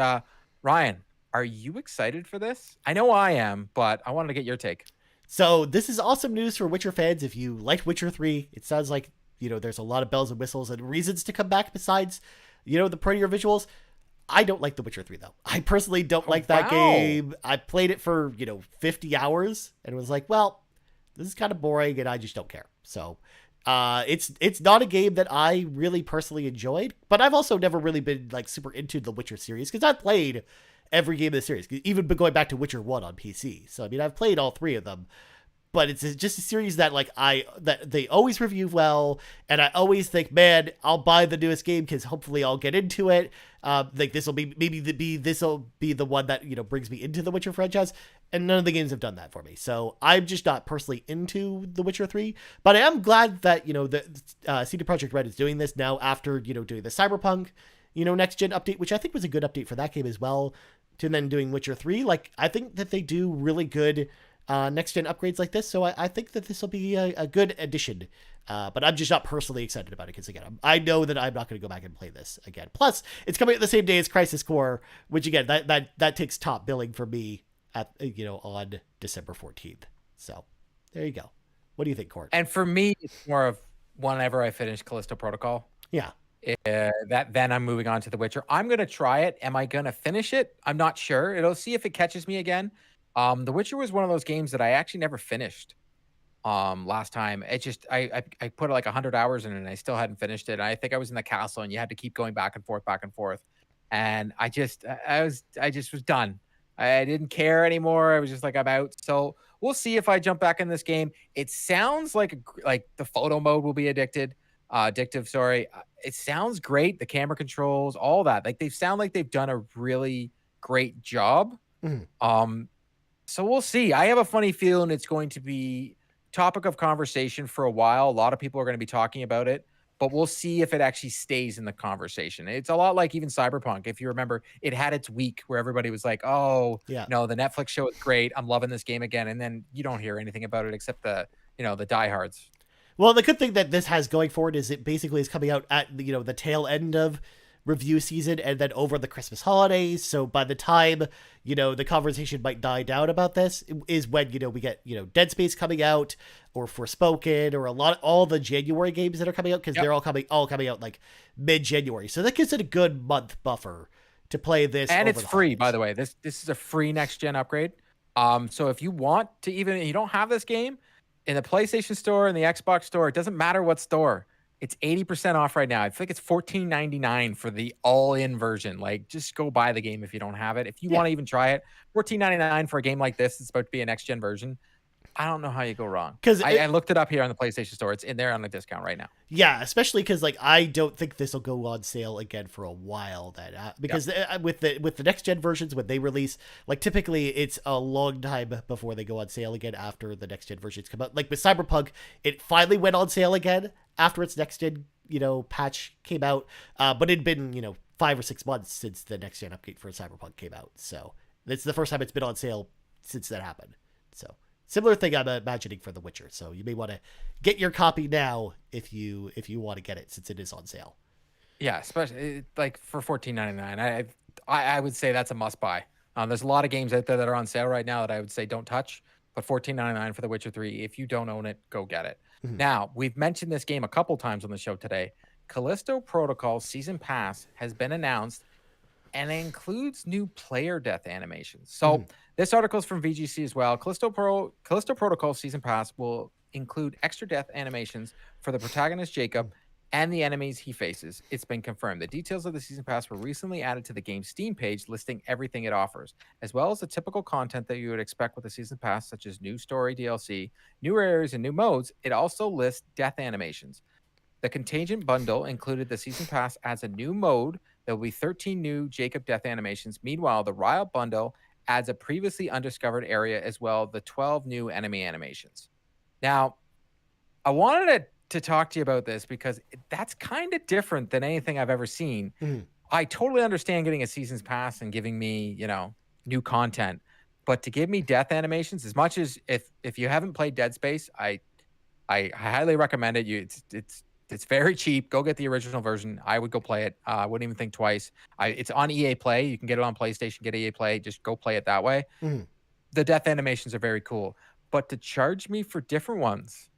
Ryan, are you excited for this? I know I am, but I wanted to get your take. So this is awesome news for Witcher fans. If you liked Witcher 3, it sounds like, there's a lot of bells and whistles and reasons to come back besides, the prettier visuals. I don't like The Witcher 3, though. I personally don't like that game. I played it for, 50 hours and was like, well, this is kind of boring and I just don't care. So it's not a game that I really personally enjoyed, but I've also never really been like super into the Witcher series, because I've played every game of the series, even going back to Witcher 1 on PC. So I mean, I've played all three of them, but it's just a series that that they always review well, and I always think, man, I'll buy the newest game because hopefully I'll get into it. Like this will be this will be the one that brings me into the Witcher franchise, and none of the games have done that for me. So I'm just not personally into The Witcher 3, but I am glad that the CD Projekt Red is doing this now after doing the Cyberpunk next gen update, which I think was a good update for that game as well. To then doing Witcher 3, like I think that they do really good next gen upgrades like this, so I think that this will be a good addition. But I'm just not personally excited about it because again, I know that I'm not going to go back and play this again. Plus, it's coming at the same day as Crisis Core, which again that takes top billing for me at on December 14th. So there you go. What do you think, Court? And for me, it's more of whenever I finish Callisto Protocol. Yeah. Then I'm moving on to The Witcher. I'm gonna try it. Am I gonna finish it? I'm not sure. It'll see if it catches me again. The Witcher was one of those games that I actually never finished. Last time it just I put like 100 hours in it and I still hadn't finished it. I think I was in the castle and you had to keep going back and forth, and I just was done. I didn't care anymore. I was just like, I'm out. So we'll see if I jump back in this game. It sounds like the photo mode will be addictive. Sorry, it sounds great. The camera controls, all that. Like they sound like they've done a really great job. So we'll see. I have a funny feeling it's going to be topic of conversation for a while. A lot of people are going to be talking about it, but we'll see if it actually stays in the conversation. It's a lot like even Cyberpunk. If you remember, it had its week where everybody was like, oh, yeah, no, the Netflix show is great. I'm loving this game again. And then you don't hear anything about it except the diehards. Well, the good thing that this has going forward is it basically is coming out at the tail end of review season and then over the Christmas holidays. So by the time the conversation might die down about this is when we get Dead Space coming out or Forspoken or all the January games that are coming out because they're all coming out like mid-January. So that gives it a good month buffer to play this. And it's free, by the way. This is a free next gen upgrade. So if you want to, even if you don't have this game in the PlayStation Store and the Xbox Store, it doesn't matter what store. It's 80% off right now. I think it's $14.99 for the all-in version. Like, just go buy the game if you don't have it. If you want to even try it, $14.99 for a game like this, it's about to be a next-gen version. I don't know how you go wrong. Because I looked it up here on the PlayStation Store. It's in there on a discount right now. Yeah, especially because I don't think this will go on sale again for a while. Because with the next gen versions when they release, like typically it's a long time before they go on sale again after the next gen versions come out. Like with Cyberpunk, it finally went on sale again after its next gen patch came out. But it'd been 5 or 6 months since the next gen update for Cyberpunk came out. So it's the first time it's been on sale since that happened. So. Similar thing I'm imagining for The Witcher, so you may want to get your copy now if you want to get it since it is on sale. Yeah, especially like for $14.99, I would say that's a must buy. There's a lot of games out there that are on sale right now that I would say don't touch, but $14.99 for The Witcher 3. If you don't own it, go get it. Mm-hmm. Now we've mentioned this game a couple times on the show today. Callisto Protocol Season Pass has been announced. And it includes new player death animations. So this article is from VGC as well. Callisto Protocol Season Pass will include extra death animations for the protagonist Jacob and the enemies he faces. It's been confirmed. The details of the Season Pass were recently added to the game's Steam page, listing everything it offers, as well as the typical content that you would expect with the Season Pass, such as new story DLC, new areas, and new modes. It also lists death animations. The Contagion bundle included the Season Pass adds a new mode. There will be 13 new Jacob death animations. Meanwhile, the Riot bundle adds a previously undiscovered area as well, the 12 new enemy animations. Now, I wanted to talk to you about this because that's kind of different than anything I've ever seen. I totally understand getting a Seasons Pass and giving me, new content, but to give me death animations, as much as if you haven't played Dead Space, I highly recommend it. It's very cheap. Go get the original version. I would go play it. I wouldn't even think twice. It's on EA Play. You can get it on PlayStation, get EA Play. Just go play it that way. The death animations are very cool. But to charge me for different ones,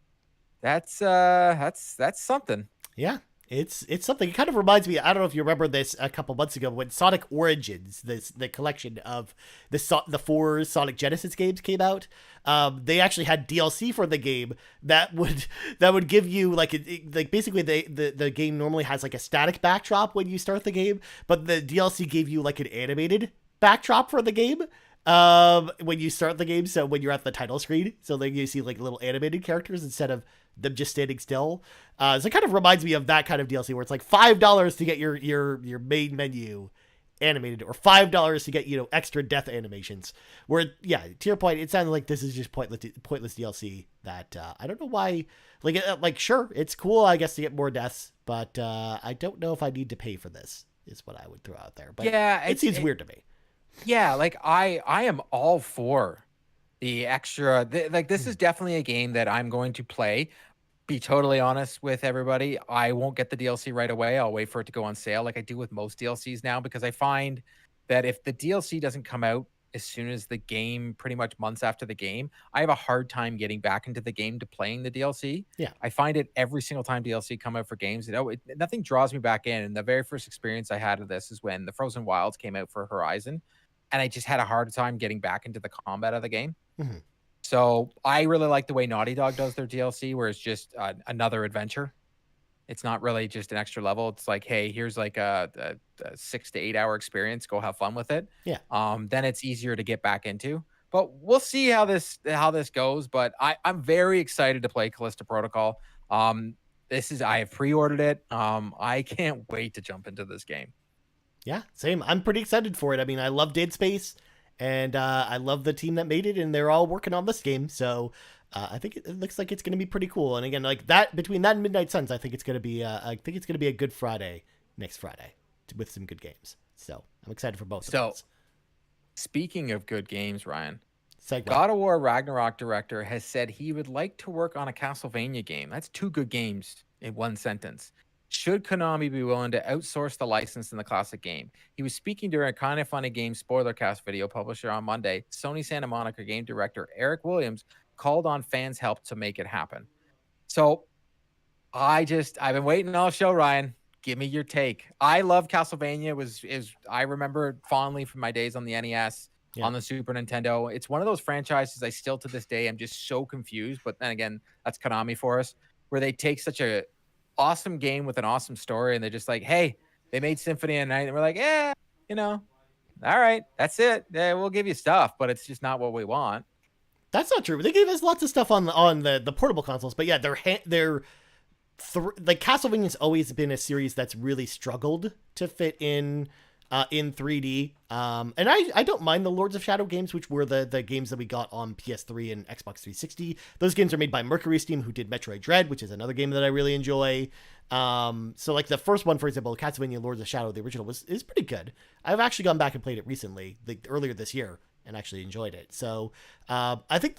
that's something. Yeah, it's something. It kind of reminds me. I don't know if you remember this a couple months ago when Sonic Origins, the collection of the 4 Sonic Genesis games came out. They actually had DLC for the game that would give you like basically the game normally has like a static backdrop when you start the game, but the DLC gave you like an animated backdrop for the game when you start the game. So when you're at the title screen, so then you see like little animated characters instead of them just standing still. So it kind of reminds me of that kind of DLC where it's like $5 to get your main menu animated, or $5 to get extra death animations. Where yeah, to your point, it sounded like this is just pointless DLC that I don't know why. Like sure, it's cool I guess to get more deaths, but I don't know if I need to pay for this. Is what I would throw out there. But Yeah, it seems weird to me. yeah, like I am all for the extra. Like this is definitely a game that I'm going to play. Be totally honest with everybody, I won't get the DLC right away. I'll wait for it to go on sale, like I do with most DLCs now, because I find that if the DLC doesn't come out as soon as the game, pretty much months after the game, I have a hard time getting back into the game to playing the DLC. Yeah. I find it every single time DLC come out for games, nothing draws me back in. And the very first experience I had of this is when the Frozen Wilds came out for Horizon, and I just had a hard time getting back into the combat of the game. Mm-hmm. So I really like the way Naughty Dog does their DLC, where it's just another adventure. It's not really just an extra level. It's like, hey, here's like a 6 to 8 hour experience. Go have fun with it. Yeah. Then it's easier to get back into. But we'll see how this goes. But I'm very excited to play Callisto Protocol. I have pre-ordered it. I can't wait to jump into this game. Yeah, same. I'm pretty excited for it. I mean, I love Dead Space, and I love the team that made it, and they're all working on this game. So I think it looks like it's going to be pretty cool. And again, like that between that and Midnight Suns, I think it's going to be a good Friday next Friday with some good games. So I'm excited for both of those. Speaking of good games, Ryan, Segue. God of War Ragnarok director has said he would like to work on a Castlevania game. That's two good games in one sentence. Should Konami be willing to outsource the license in the classic game? He was speaking during a Kind of Funny Games spoiler cast video published on Monday. Sony Santa Monica game director Eric Williams called on fans' help to make it happen. So I've been waiting all show, Ryan. Give me your take. I love Castlevania. I remember fondly from my days on the NES, on the Super Nintendo. It's one of those franchises I still to this day am just so confused. But then again, that's Konami for us, where they take such a awesome game with an awesome story, and they're just like, hey, they made Symphony of the Night, and we're like, all right, that's it. Yeah, we'll give you stuff, but it's just not what we want. That's not true. They gave us lots of stuff on the portable consoles, but yeah, like Castlevania's always been a series that's really struggled to fit in 3D. And I don't mind the Lords of Shadow games, which were the games that we got on PS3 and Xbox 360. Those games are made by Mercury Steam, who did Metroid Dread, which is another game that I really enjoy. So like the first one, for example, Castlevania Lords of Shadow, the original is pretty good. I've actually gone back and played it recently, earlier this year, and actually enjoyed it. So I think,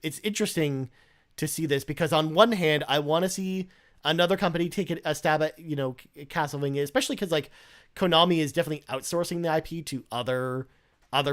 it's interesting to see this, because on one hand, I want to see another company take a stab at, Castlevania, especially because like Konami is definitely outsourcing the IP to other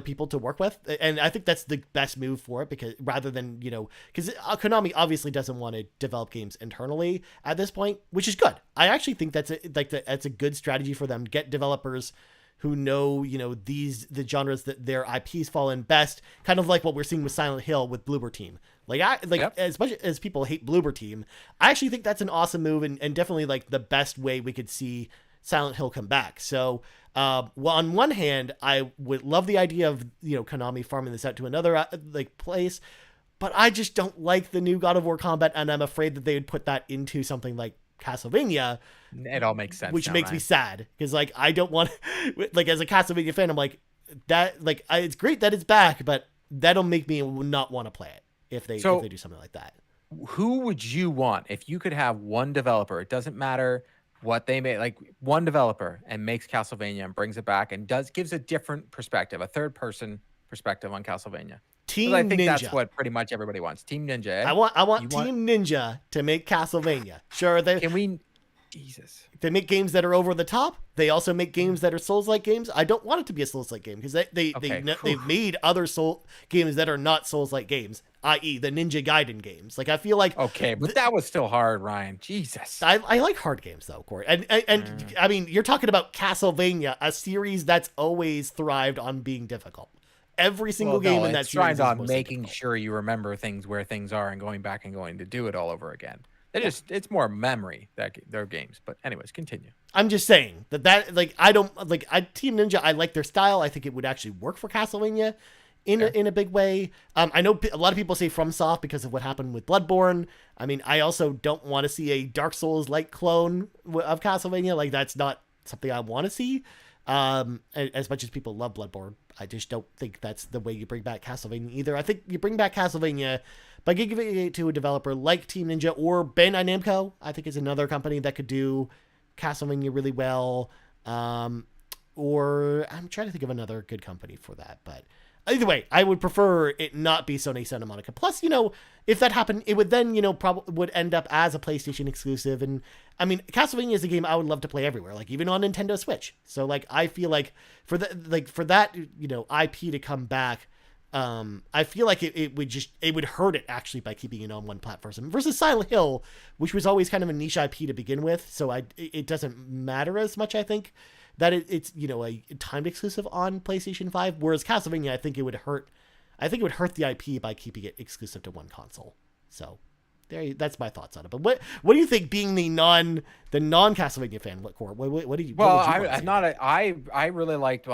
people to work with. And I think that's the best move for it, because rather than, because Konami obviously doesn't want to develop games internally at this point, which is good. I actually think that's a good strategy for them. Get developers who know, the genres that their IPs fall in best, kind of like what we're seeing with Silent Hill with Bloober Team. As much as people hate Bloober Team, I actually think that's an awesome move, and definitely like the best way we could see Silent Hill come back. So, well, on one hand, I would love the idea of, Konami farming this out to another place, but I just don't like the new God of War combat, and I'm afraid that they would put that into something like Castlevania. It all makes sense, which makes me sad, because like I don't want like, as a Castlevania fan, I'm like that, like it's great that it's back, but that'll make me not want to play it if they do something like that. Who would you want if you could have one developer? It doesn't matter what they made, like one developer, and makes Castlevania and brings it back and gives a different perspective, a third person perspective on Castlevania. Team I think Ninja. that's what pretty much everybody wants. Team Ninja. Eh? I want Team Ninja to make Castlevania. Sure, Jesus. They make games that are over the top. They also make games that are Souls-like games. I don't want it to be a Souls-like game, because they've made other Soul games that are not Souls-like games, i.e. the Ninja Gaiden games. Like, I feel like... Okay, but that was still hard, Ryan. Jesus. I like hard games, though, Corey. And I mean, you're talking about Castlevania, a series that's always thrived on being difficult. Every single game in that series is on making sure you remember things where things are, and going back and going to do it all over again. Yeah. it's more memory that their games. But anyways, continue. I'm just saying that like I don't like I Team Ninja. I like their style. I think it would actually work for Castlevania Fair. in a big way. I know a lot of people say FromSoft because of what happened with Bloodborne. I mean, I also don't want to see a Dark Souls like clone of Castlevania. Like that's not something I want to see. As much as people love Bloodborne, I just don't think that's the way you bring back Castlevania either. I think you bring back Castlevania by giving it to a developer like Team Ninja or Bandai Namco. I think is another company that could do Castlevania really well. Or I'm trying to think of another good company for that, but either way, I would prefer it not be Sony Santa Monica. Plus, if that happened, it would then, probably would end up as a PlayStation exclusive. And I mean, Castlevania is a game I would love to play everywhere, like even on Nintendo Switch. So like, I feel like for that, IP to come back, I feel like it would hurt it actually by keeping it on one platform versus Silent Hill, which was always kind of a niche IP to begin with. So it doesn't matter as much, I think, that it's a timed exclusive on PlayStation 5. Whereas Castlevania, I think it would hurt the IP by keeping it exclusive to one console. So that's my thoughts on it. But what do you think, being the non Castlevania fan? What do you? Well, What would you want to I'm see? not a, I really liked,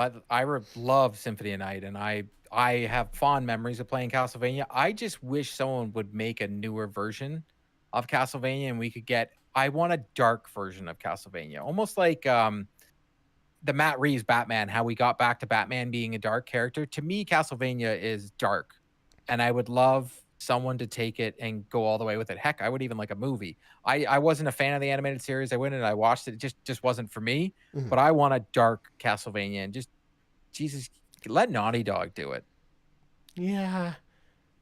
love Symphony of Night, and I have fond memories of playing Castlevania. I just wish someone would make a newer version of Castlevania, and we could get. I want a dark version of Castlevania, almost like the Matt Reeves Batman. How we got back to Batman being a dark character. To me, Castlevania is dark, and I would love someone to take it and go all the way with it. Heck, I would even like a movie. I wasn't a fan of the animated series. I went and I watched it. It just wasn't for me. Mhm. But I want a dark Castlevania, and just Jesus, let Naughty Dog do it. Yeah.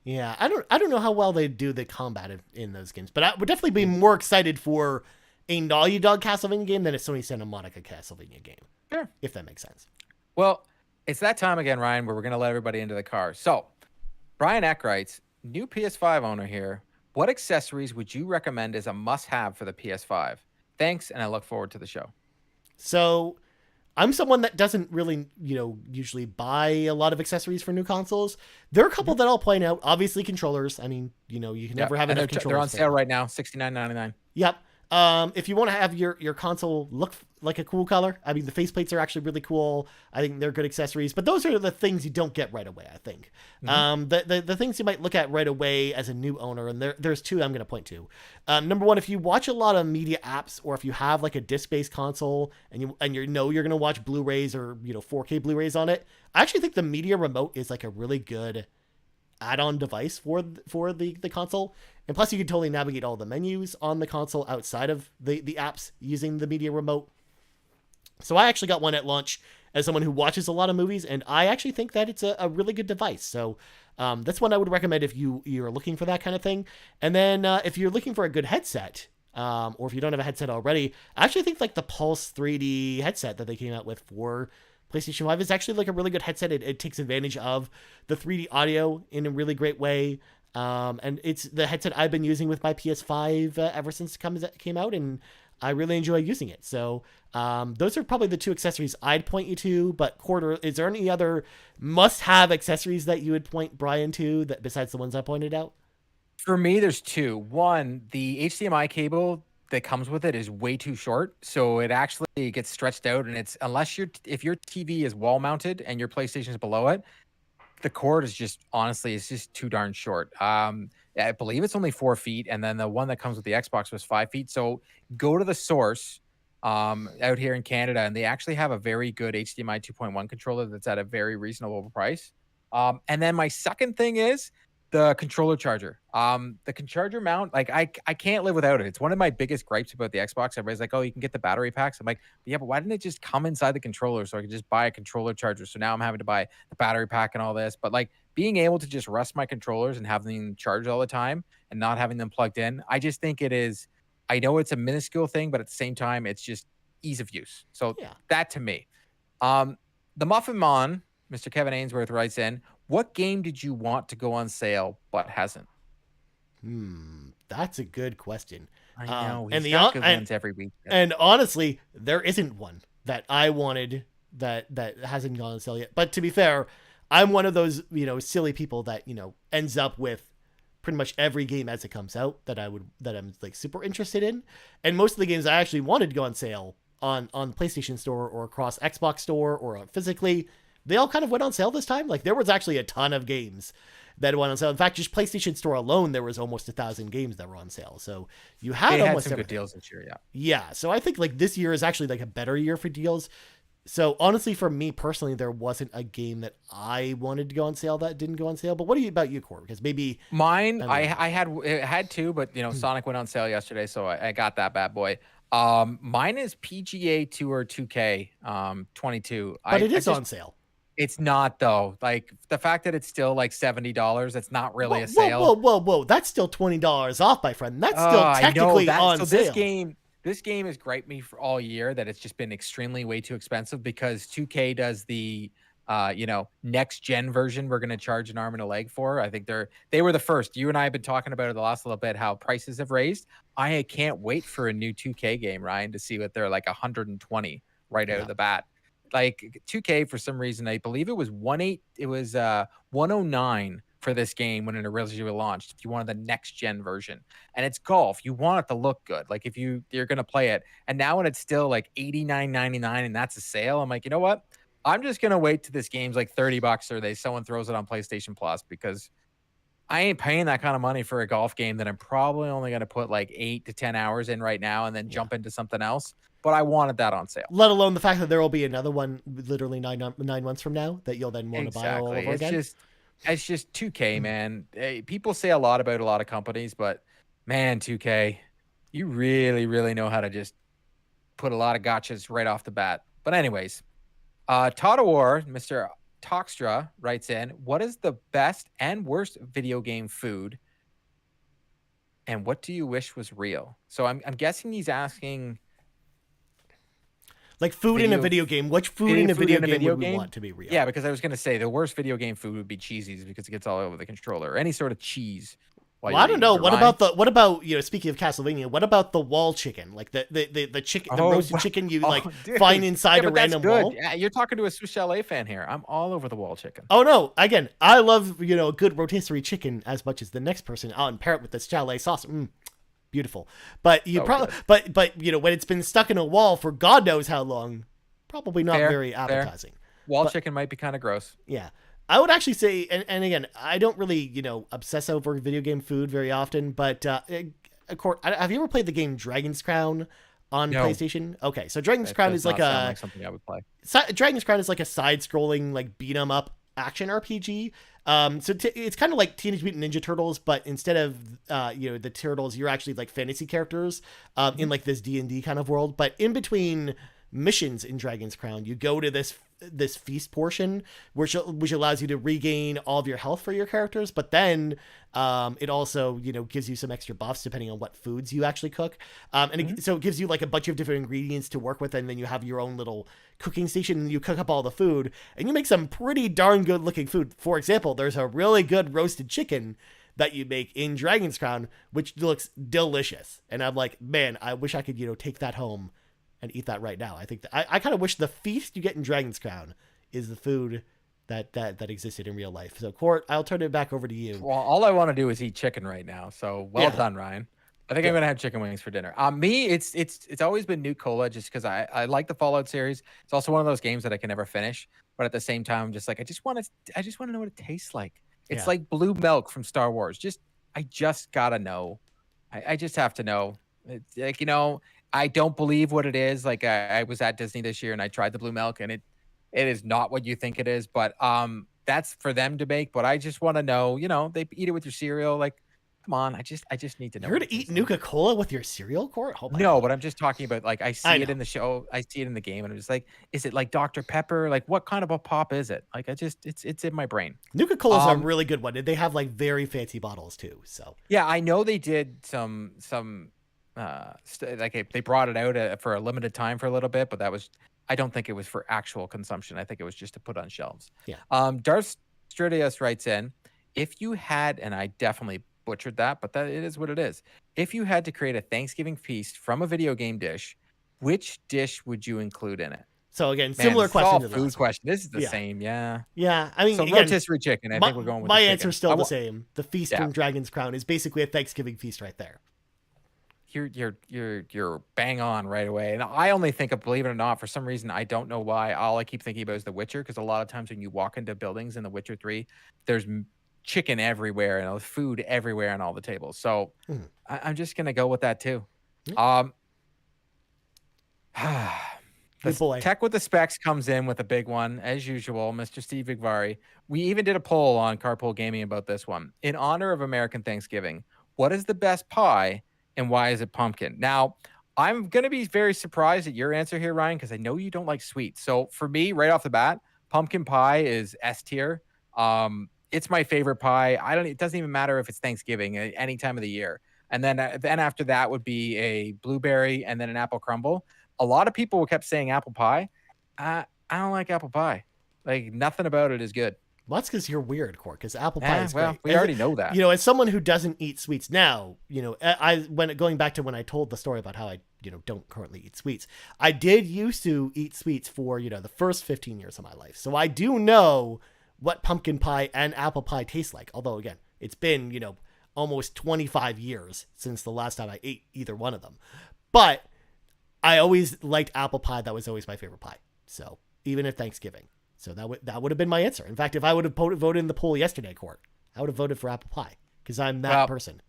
Yeah, I don't know how well they do the combat in those games, but I would definitely be more excited for a Naughty Dog Castlevania game than a Sony Santa Monica Castlevania game, Sure. if that makes sense. Well, it's that time again, Ryan, where we're going to let everybody into the car. So, Brian Eck writes, new PS5 owner here. What accessories would you recommend as a must have for the PS5? Thanks, and I look forward to the show. So I'm someone that doesn't really, usually buy a lot of accessories for new consoles. There are a couple Mhm. that I'll point out. Obviously, controllers. I mean, you can Yep. never have And enough they're on controllers. sale right now, $69.99. Yep. If you want to have your console look like a cool color, I mean, the faceplates are actually really cool. I think they're good accessories, but those are the things you don't get right away, I think. Mhm. The things you might look at right away as a new owner, and there's two I'm going to point to. Number one, if you watch a lot of media apps, or if you have like a disc-based console, and you're going to watch Blu-rays or 4K Blu-rays on it, I actually think the media remote is like a really good add-on device for the console. And plus, you can totally navigate all the menus on the console outside of the apps using the media remote. So I actually got one at launch as someone who watches a lot of movies, and I actually think that it's a really good device. So that's one I would recommend if you're looking for that kind of thing. And then if you're looking for a good headset, or if you don't have a headset already, I actually think like the Pulse 3D headset that they came out with for PlayStation 5 is actually like a really good headset. It takes advantage of the 3D audio in a really great way. And it's the headset I've been using with my PS5 ever since it came out, and I really enjoy using it. So those are probably the two accessories I'd point you to. But Quarter, is there any other must-have accessories that you would point Brian to that besides the ones I pointed out? For me, there's two. One, the HDMI cable that comes with it is way too short, so it actually gets stretched out, and it's if your TV is wall mounted and your PlayStation is below it, the cord is just honestly, it's just too darn short. I believe it's only 4 feet, and then the one that comes with the Xbox was 5 feet. So go to the source out here in Canada, and they actually have a very good HDMI 2.1 controller that's at a very reasonable price. And then my second thing is the controller charger. The charger mount, like I can't live without it. It's one of my biggest gripes about the Xbox. Everybody's like, "Oh, you can get the battery packs." I'm like, "Yeah, but why didn't it just come inside the controller so I could just buy a controller charger?" So now I'm having to buy the battery pack and all this. But like being able to just rest my controllers and have them charged all the time and not having them plugged in, I just think it is. I know it's a minuscule thing, but at the same time, it's just ease of use. So Yeah. that to me. Um, the Muffin Mon, Mr. Kevin Ainsworth writes in, what game did you want to go on sale but hasn't? That's a good question. I know And he's the got good and ones every week. and honestly, there isn't one that I wanted that hasn't gone on sale yet. But to be fair, I'm one of those silly people that ends up with pretty much every game as it comes out that I'm like super interested in, and most of the games I actually wanted to go on sale on the PlayStation Store or across Xbox Store or physically, they all kind of went on sale this time. Like there was actually a ton of games that went on sale. In fact, just PlayStation Store alone, there was almost 1,000 games that were on sale. So you had They had almost some good everything. deals this year, yeah. Yeah. So I think like this year is actually like a better year for deals. So honestly, for me personally, there wasn't a game that I wanted to go on sale that didn't go on sale. But what about you, Core? Because maybe Mine, I'm the other I had two, but you know, one. Sonic went on sale yesterday, so I got that bad boy. Mine is PGA Tour 2K 22. But it I is just on sale. it's not though. Like the fact that it's still like $70, it's not really Whoa, a whoa, whoa, sale. whoa, whoa! That's still $20 off, my friend. That's Oh, still I know technically that. on So sale. this game has griped me for all year that it's just been extremely way too expensive because 2K does the you know, next gen version we're going to charge an arm and a leg for. I think they were the first. You and I have been talking about it the last little bit how prices have raised. I can't wait for a new 2K game, Ryan, to see what they're like 120 right out Yeah. of the bat. Like 2K for some reason, I believe it was 109 for this game when it originally launched. If you wanted the next gen version, and it's golf, you want it to look good. Like if you're gonna play it, and now when it's still like 89.99 and that's a sale, I'm like, you know what? I'm just gonna wait till this game's like $30 or someone throws it on PlayStation Plus because I ain't paying that kind of money for a golf game that I'm probably only gonna put like 8 to 10 hours in right now and then Yeah. jump into something else. But I wanted that on sale. Let alone the fact that there will be another one literally 9 months from now that you'll then want to buy all Exactly. over again. It's just 2K, man. People say a lot about a lot of companies, but man, 2K, you really, really know how to just put a lot of gotchas right off the bat. But anyways, Todawar, Mr. Toxtra writes in, what is the best and worst video game food? And what do you wish was real? So I'm guessing he's asking Like food in a video video game. Which food in a food video in a game video would we game? want to be real? Yeah, because I was gonna say the worst video game food would be cheesies because it gets all over the controller or any sort of cheese while Well, I you're don't eating. know. But Ryan, What about speaking of Castlevania, what about the wall chicken? Like the chicken, the oh, roasted chicken you like oh, dude, find yeah, inside a but that's random good. wall? Yeah, you're talking to a Swiss Chalet fan here. I'm all over the wall chicken. Oh no! Again, I love a good rotisserie chicken as much as the next person. I'll pair it with this chalet sauce. Beautiful. But you So probably good. but when it's been stuck in a wall for God knows how long, probably not Fair, very fair. appetizing. Wall But chicken might be kind of gross. yeah. I would actually say, and again, I don't really, obsess over video game food very often, but of course, have you ever played the game Dragon's Crown on No, PlayStation? Okay, so Dragon's that Crown does is like not sound a like something I would play. Dragon's Crown is like a side-scrolling, like beat 'em up action RPG. It's kind of like Teenage Mutant Ninja Turtles, but instead of the turtles, you're actually like fantasy characters in Mhm. like this D&D kind of world. But in between missions in Dragon's Crown, you go to this feast portion, which allows you to regain all of your health for your characters, but then it also gives you some extra buffs depending on what foods you actually cook, Mhm. so it gives you like a bunch of different ingredients to work with, and then you have your own little cooking station and you cook up all the food and you make some pretty darn good looking food. For example, there's a really good roasted chicken that you make in Dragon's Crown, which looks delicious, and I'm like, man, I wish I could take that home and eat that right now. I think that I kind of wish the feast you get in Dragon's Crown is the food that existed in real life. So, Court, I'll turn it back over to you. Well, all I want to do is eat chicken right now. So well Yeah, done, Ryan. I think I'm good. gonna have chicken wings for dinner. Me, it's always been New Cola just because I like the Fallout series. It's also one of those games that I can never finish, but at the same time, I'm just like I just want to know what it tastes like. It's Yeah. like blue milk from Star Wars. I just gotta know. I just have to know. It's like I don't believe what it is. Like I was at Disney this year and I tried the blue milk and it is not what you think it is. But that's for them to make. But I just want to know. They eat it with your cereal. Like, come on, I just need to know You're what gonna it eat tastes like. Nuka Cola with your cereal, Court? Oh my No, god. but I'm just talking about like I I see it know. in the show, I see it in the game, and I'm just like, is it like Dr. Pepper? Like, what kind of a pop is it? Like, it's in my brain. Nuka Cola's a Um, really good one. They have like very fancy bottles too. So yeah, I know they did some they brought it out for a limited time for a little bit, but I don't think it was for actual consumption. I think it was just to put on shelves. yeah. Darth Stridius writes in, if you had, and I definitely butchered that, but that it is what it is. If you had to create a Thanksgiving feast from a video game dish, which dish would you include in it? So again, Man, similar this is all question to the food last one. question. This is the Yeah. same, yeah. Yeah. I mean, So again, rotisserie chicken. I my, think we're going with my the answer's chicken. still the same. The Feast Yeah. from Dragon's Crown is basically a Thanksgiving feast right there. You're bang on right away. And I only think of, believe it or not, for some reason I don't know why. All I keep thinking about is The Witcher, because a lot of times when you walk into buildings in The Witcher 3, there's chicken everywhere and food everywhere on all the tables. So Mhm. I'm just gonna go with that too. Yeah. Um, Good the boy. tech with the specs comes in with a big one as usual, Mr. Steve Vigvari. We even did a poll on Carpool Gaming about this one. In honor of American Thanksgiving, what is the best pie and why is it pumpkin? Now, I'm going to be very surprised at your answer here, Ryan, because I know you don't like sweets. So for me, right off the bat, pumpkin pie is S tier. It's my favorite pie. It doesn't even matter if it's Thanksgiving, any time of the year. And then after that would be a blueberry and then an apple crumble. A lot of people kept saying apple pie. I don't like apple pie. Like, nothing about it is good. Well, that's because you're weird, Court, because apple pie is Well, great. we already know that. As someone who doesn't eat sweets now, going back to when I told the story about how I, don't currently eat sweets, I did used to eat sweets for, the first 15 years of my life. So I do know what pumpkin pie and apple pie taste like. Although, again, it's been, almost 25 years since the last time I ate either one of them. But I always liked apple pie. That was always my favorite pie. So even at Thanksgiving. So that would have been my answer. In fact, if I would have voted in the poll yesterday, Court, I would have voted for apple pie because I'm that person.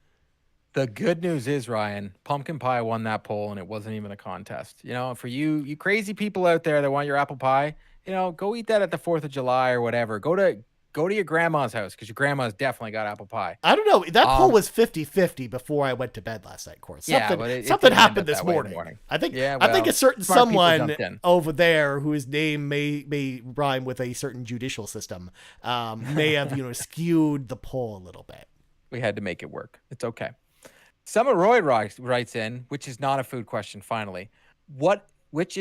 The good news is, Ryan, pumpkin pie won that poll, and it wasn't even a contest. For you crazy people out there that want your apple pie, go eat that at the 4th of July or whatever. Go to your grandma's house because your grandma's definitely got apple pie. I don't know. That poll was 50-50 before I went to bed last night, Court. Something happened this morning. I think a certain someone over there whose name may rhyme with a certain judicial system may have skewed the poll a little bit. We had to make it work. It's okay. Summer Roy writes in, which is not a food question, finally. Which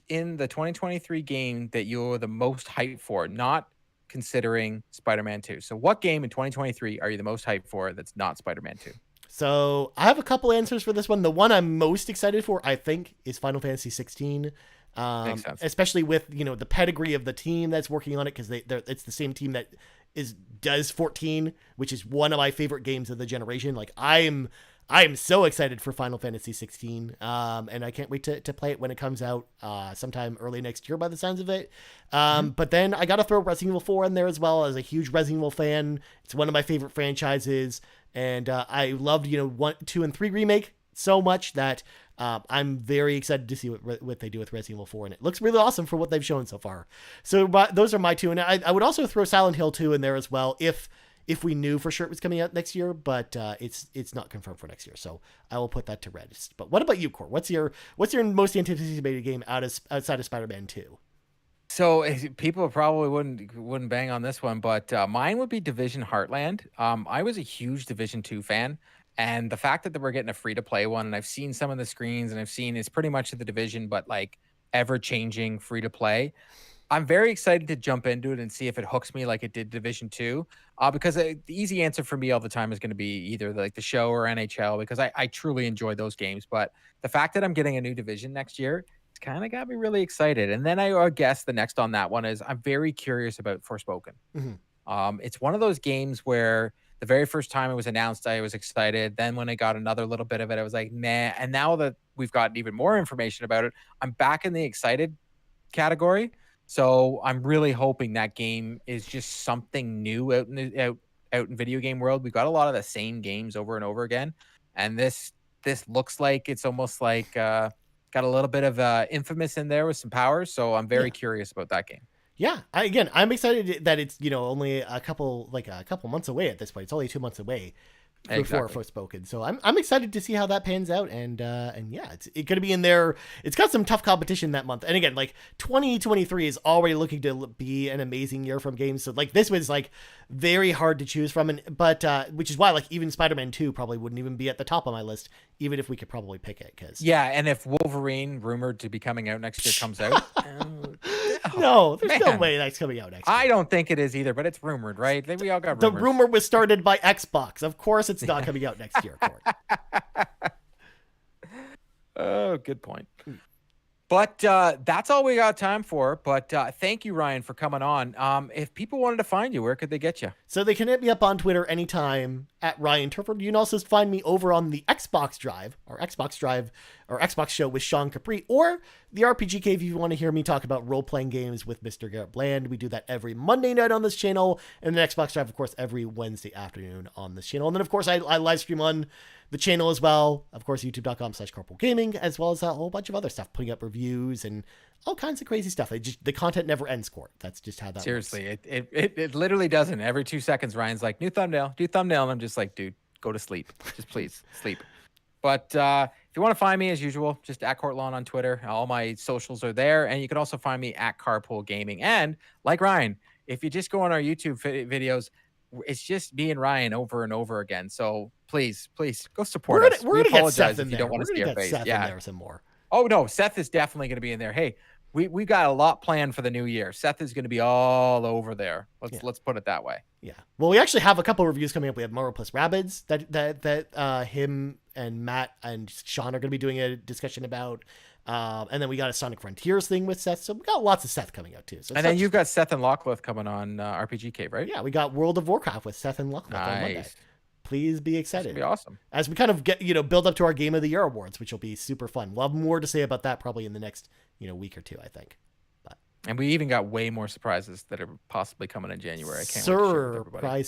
in the 2023 game that you're the most hyped for, not considering Spider-Man 2. So what game in 2023 are you the most hyped for that's not Spider-Man 2? So I have a couple answers for this one. The one I'm most excited for, I think, is Final Fantasy 16. Makes sense. Especially with, the pedigree of the team that's working on it, because it's the same team that does 14, which is one of my favorite games of the generation. Like, I am so excited for Final Fantasy 16, and I can't wait to play it when it comes out sometime early next year by the sounds of it. But then I got to throw Resident Evil 4 in there as well, as a huge Resident Evil fan. It's one of my favorite franchises, and I loved 1, 2, and 3 remake so much that I'm very excited to see what they do with Resident Evil 4, and it looks really awesome for what they've shown so far. So those are my two, and I would also throw Silent Hill 2 in there as well if we knew for sure it was coming out next year, but it's not confirmed for next year, so I will put that to rest. But what about you, Core? What's your most anticipated game outside of Spider-Man 2? So people probably wouldn't bang on this one, but mine would be Division Heartland. I was a huge Division 2 fan, and the fact that we're getting a free-to-play one, and I've seen some of the screens, and I've seen it's pretty much the Division, but like ever-changing free-to-play. I'm very excited to jump into it and see if it hooks me like it did Division 2. Because the easy answer for me all the time is going to be either like the show or NHL, because I truly enjoy those games. But the fact that I'm getting a new Division next year, it's kind of got me really excited. And then I guess the next on that one is I'm very curious about Forspoken. It's one of those games where the very first time it was announced, I was excited. Then when I got another little bit of it, I was like, nah. And now that we've gotten even more information about it, I'm back in the excited category. So I'm really hoping that game is just something new out in video game world. We've got a lot of the same games over and over again, and this looks like it's almost like got a little bit of Infamous in there with some powers. So I'm very curious about that game. Yeah, I'm excited that it's only a couple months away at this point. It's only 2 months away before Forspoken. So I'm excited to see how that pans out, and yeah, it's going to be in there. It's got some tough competition that month, and again, like 2023 is already looking to be an amazing year from games. So like this was like very hard to choose from, but which is why like even Spider-Man 2 probably wouldn't even be at the top of my list, even if we could probably pick it. Because and if Wolverine, rumored to be coming out next year, comes out. No, there's no way that's coming out next year. I don't think it is either, but it's rumored, right? We all got rumors. The rumor was started by Xbox. Of course it's not coming out next year, Court. Oh, good point. But that's all we got time for. But thank you, Ryan, for coming on. If people wanted to find you, where could they get you? So they can hit me up on Twitter anytime at Ryan Turford. You can also find me over on the Xbox Drive, or Xbox show with Sean Capri, or the RPG Cave if you want to hear me talk about role-playing games with Mr. Garrett Bland. We do that every Monday night on this channel, and the Xbox Drive, of course, every Wednesday afternoon on this channel. And then, of course, I live stream on the channel as well. Of course, youtube.com/Carpool Gaming, as well as a whole bunch of other stuff, putting up reviews and all kinds of crazy stuff. The content never ends, Court. That's just how that Seriously, works. it literally doesn't. Every 2 seconds, Ryan's like, new thumbnail, new thumbnail. And I'm just like, dude, go to sleep. Just please sleep. But if you want to find me, as usual, just at Courtlawn on Twitter. All my socials are there. And you can also find me at Carpool Gaming. And like Ryan, if you just go on our YouTube videos, it's just me and Ryan over and over again. So please go support us. We're gonna get Seth if in you there. don't want We're to see gonna our get face. Seth Yeah. in there some more. Oh no, Seth is definitely going to be in there. Hey, we got a lot planned for the new year. Seth is going to be all over there. Let's put it that way. Yeah. Well, we actually have a couple reviews coming up. We have Mario plus Rabbids that him and Matt and Sean are going to be doing a discussion about. And then we got a Sonic Frontiers thing with Seth. So we got lots of Seth coming out too. So and then you've got Seth and Lachlan coming on RPG Cave, right? Yeah, we got World of Warcraft with Seth and Lachlan on Monday. Please be excited. That'll be awesome. As we kind of get, build up to our Game of the Year awards, which will be super fun. We'll have more to say about that probably in the next, week or two, I think. And we even got way more surprises that are possibly coming in January. I can't wait to share with everybody.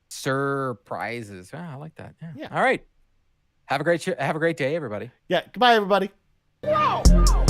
Surprises. Oh, I like that. Yeah. All right. Have a great day, everybody. Yeah. Goodbye, everybody. Whoa!